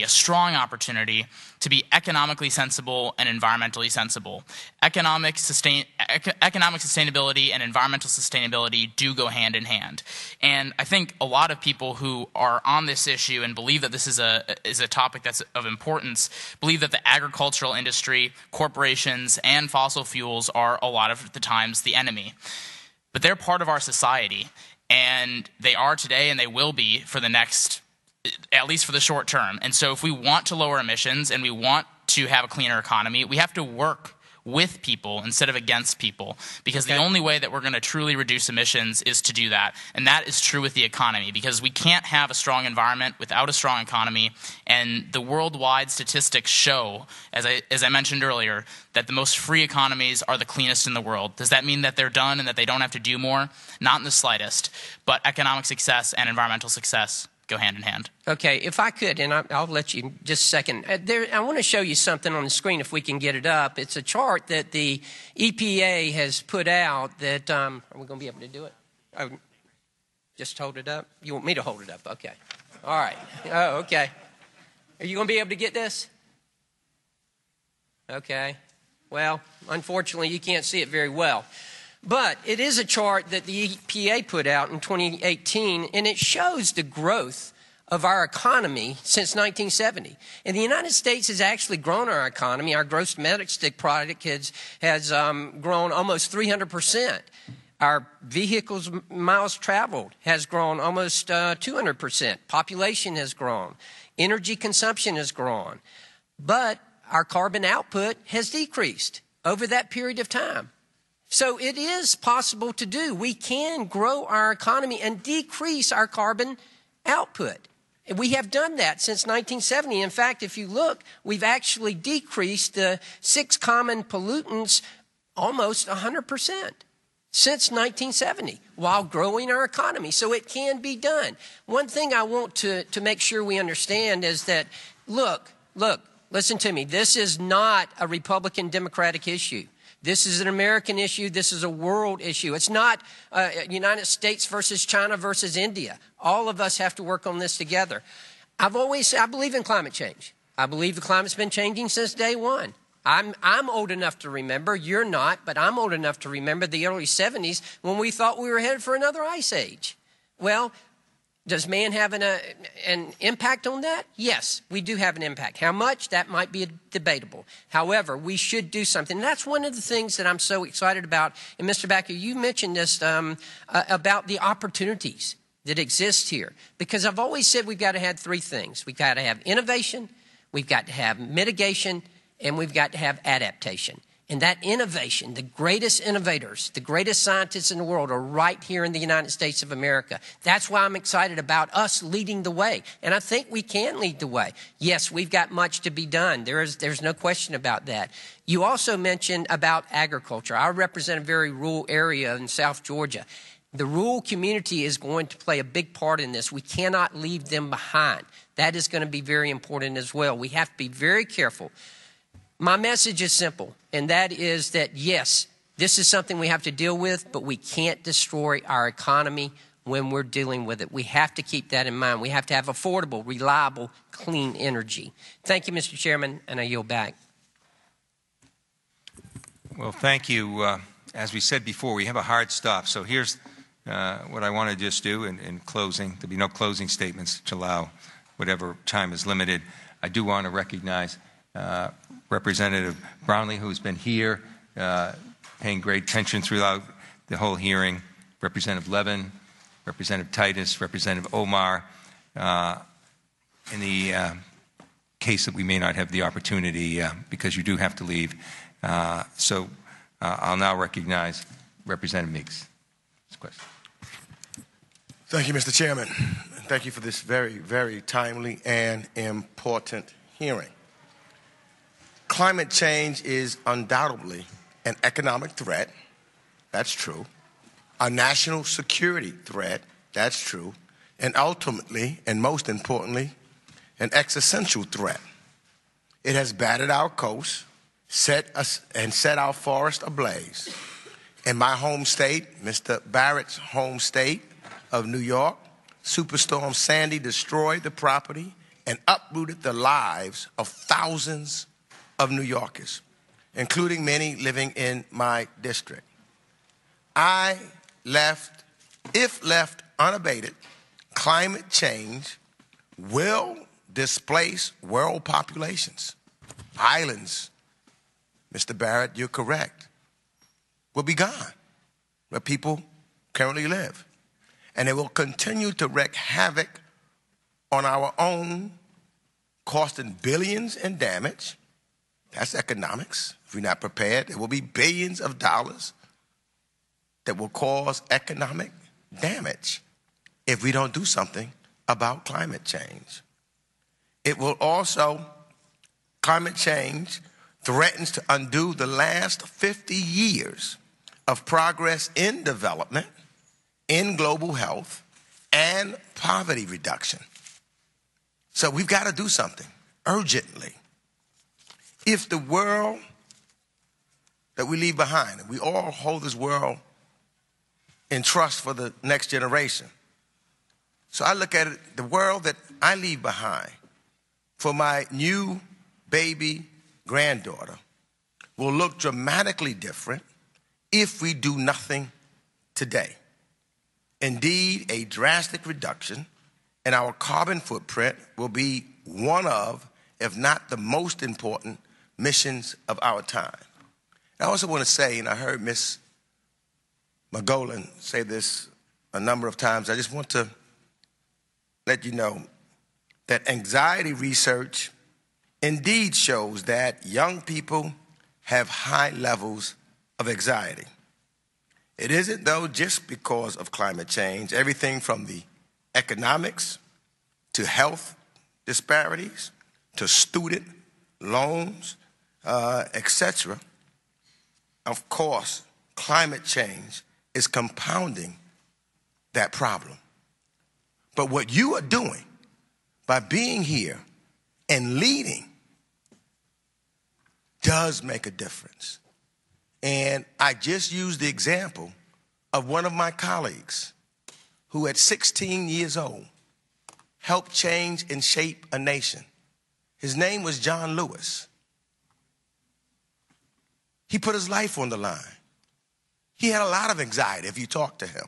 Speaker 5: strong opportunity to be economically sensible and environmentally sensible. Economic sustainability and environmental sustainability do go hand in hand. And I think a lot of people who are on this issue and believe that this is a topic that's of importance believe that the agricultural industry, corporations, and fossil fuels are a lot of the times the enemy. But they're part of our society, and they are today and they will be for the next, at least for the short term. And so if we want to lower emissions and we want to have a cleaner economy, we have to work with people instead of against people, because the only way that we're going to truly reduce emissions is to do that. And that is true with the economy, because we can't have a strong environment without a strong economy. And the worldwide statistics show, as I mentioned earlier, that the most free economies are the cleanest in the world. Does that mean that they're done and that they don't have to do more? Not in the slightest. But economic success and environmental success go hand in hand.
Speaker 12: Okay, if I could, and I'll let you just a second. I want to show you something on the screen if we can get it up. It's a chart that the EPA has put out that, are we going to be able to do it? Just hold it up? You want me to hold it up? Okay. All right. Oh, okay. Are you going to be able to get this? Okay. Well, unfortunately, you can't see it very well. But it is a chart that the EPA put out in 2018, and it shows the growth of our economy since 1970. And the United States has actually grown our economy. Our gross domestic product has grown almost 300%. Our vehicles miles traveled has grown almost 200%. Population has grown. Energy consumption has grown. But our carbon output has decreased over that period of time. So it is possible to do. We can grow our economy and decrease our carbon output. And we have done that since 1970. In fact, if you look, we've actually decreased the 6 common pollutants almost 100% since 1970 while growing our economy. So it can be done. One thing I want to make sure we understand is that, look, listen to me. This is not a Republican-Democratic issue. This is an American issue. This is a world issue. It's not United States versus China versus India. All of us have to work on this together. I believe in climate change. I believe the climate's been changing since day one. I'm old enough to remember. You're not, but I'm old enough to remember the early 70s when we thought we were headed for another ice age. Well, does man have an impact on that? Yes, we do have an impact. How much? That might be debatable. However, we should do something. And that's one of the things that I'm so excited about. And Mr. Backer, you mentioned this about the opportunities that exist here. Because I've always said we've got to have 3 things. We've got to have innovation, we've got to have mitigation, and we've got to have adaptation. And that innovation, the greatest innovators, the greatest scientists in the world are right here in the United States of America. That's why I'm excited about us leading the way. And I think we can lead the way. Yes, we've got much to be done. There's no question about that. You also mentioned about agriculture. I represent a very rural area in South Georgia. The rural community is going to play a big part in this. We cannot leave them behind. That is going to be very important as well. We have to be very careful. My message is simple, and that is that, yes, this is something we have to deal with, but we can't destroy our economy when we're dealing with it. We have to keep that in mind. We have to have affordable, reliable, clean energy. Thank you, Mr. Chairman, and I yield back.
Speaker 1: Well, thank you. As we said before, we have a hard stop, so here's what I want to just do in closing. There'll be no closing statements to allow whatever time is limited. I do want to recognize Representative Brownlee, who's been here paying great attention throughout the whole hearing, Representative Levin, Representative Titus, Representative Omar, in the case that we may not have the opportunity because you do have to leave. So I'll now recognize Representative Meeks.
Speaker 13: Thank you, Mr. Chairman. Thank you for this very, very timely and important hearing. Climate change is undoubtedly an economic threat. That's true. A national security threat. That's true. And ultimately, and most importantly, an existential threat. It has battered our coast, set our forest ablaze. In my home state, Mr. Barrett's home state of New York, Superstorm Sandy destroyed the property and uprooted the lives of thousands of New Yorkers, including many living in my district. If left unabated, climate change will displace world populations. Islands, Mr. Barrett, you're correct, will be gone where people currently live. And it will continue to wreak havoc on our own, costing billions in damage. That's economics. If we're not prepared, it will be billions of dollars that will cause economic damage if we don't do something about climate change. It will also, climate change threatens to undo the last 50 years of progress in development, in global health, and poverty reduction. So we've got to do something urgently. If the world that we leave behind, and we all hold this world in trust for the next generation. So I look at it, the world that I leave behind for my new baby granddaughter will look dramatically different if we do nothing today. Indeed, a drastic reduction in our carbon footprint will be one of, if not the most important, missions of our time. I also want to say, and I heard Ms. Golan say this a number of times, I just want to let you know that anxiety research indeed shows that young people have high levels of anxiety. It isn't, though, just because of climate change. Everything from the economics to health disparities to student loans, etc. Of course, climate change is compounding that problem. But what you are doing by being here and leading does make a difference. And I just used the example of one of my colleagues who at 16 years old helped change and shape a nation. His name was John Lewis. He put his life on the line. He had a lot of anxiety if you talk to him.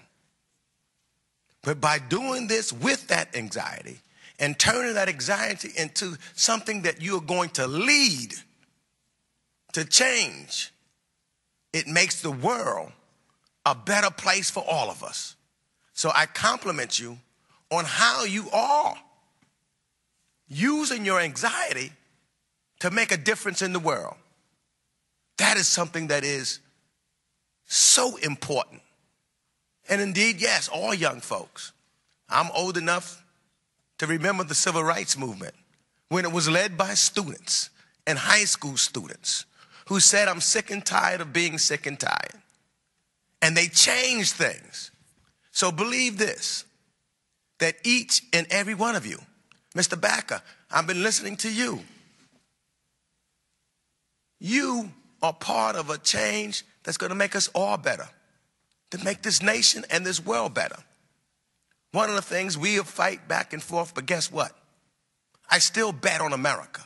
Speaker 13: But by doing this with that anxiety and turning that anxiety into something that you're going to lead to change, it makes the world a better place for all of us. So I compliment you on how you are using your anxiety to make a difference in the world. That is something that is so important. And indeed, yes, all young folks. I'm old enough to remember the civil rights movement when it was led by students and high school students who said, I'm sick and tired of being sick and tired. And they changed things. So believe this, that each and every one of you, Mr. Backer, I've been listening to you. You are part of a change that's going to make us all better, to make this nation and this world better. One of the things we'll fight back and forth, but guess what? I still bet on America.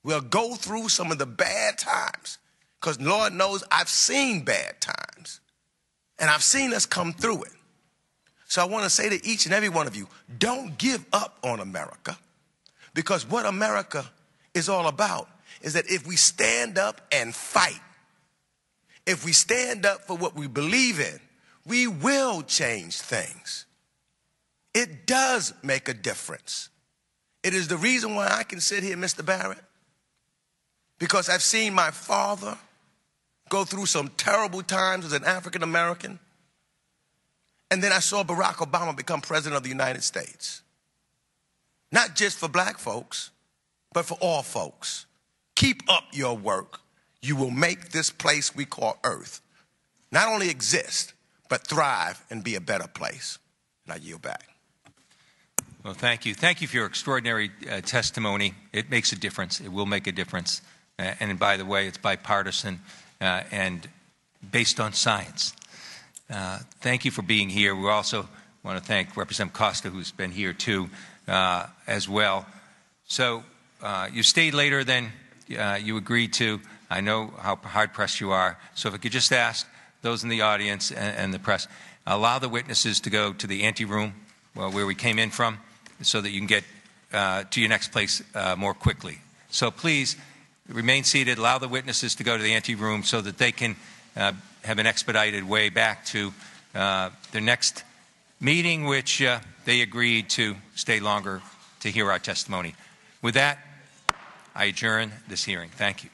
Speaker 13: We'll go through some of the bad times, because Lord knows I've seen bad times, and I've seen us come through it. So I want to say to each and every one of you, don't give up on America, because what America is all about is that if we stand up and fight, if we stand up for what we believe in, we will change things. It does make a difference. It is the reason why I can sit here, Mr. Barrett, because I've seen my father go through some terrible times as an African American, and then I saw Barack Obama become president of the United States. Not just for black folks, but for all folks. Keep up your work. You will make this place we call Earth not only exist, but thrive and be a better place. And I yield back.
Speaker 1: Well, thank you. Thank you for your extraordinary testimony. It makes a difference. It will make a difference. And by the way, it's bipartisan and based on science. Thank you for being here. We also want to thank Representative Costa, who's been here too, as well. So you stayed later than you agreed to. I know how hard-pressed you are. So if I could just ask those in the audience and the press, allow the witnesses to go to the anteroom where we came in from so that you can get to your next place more quickly. So please remain seated. Allow the witnesses to go to the anteroom so that they can have an expedited way back to their next meeting, which they agreed to stay longer to hear our testimony. With that, I adjourn this hearing. Thank you.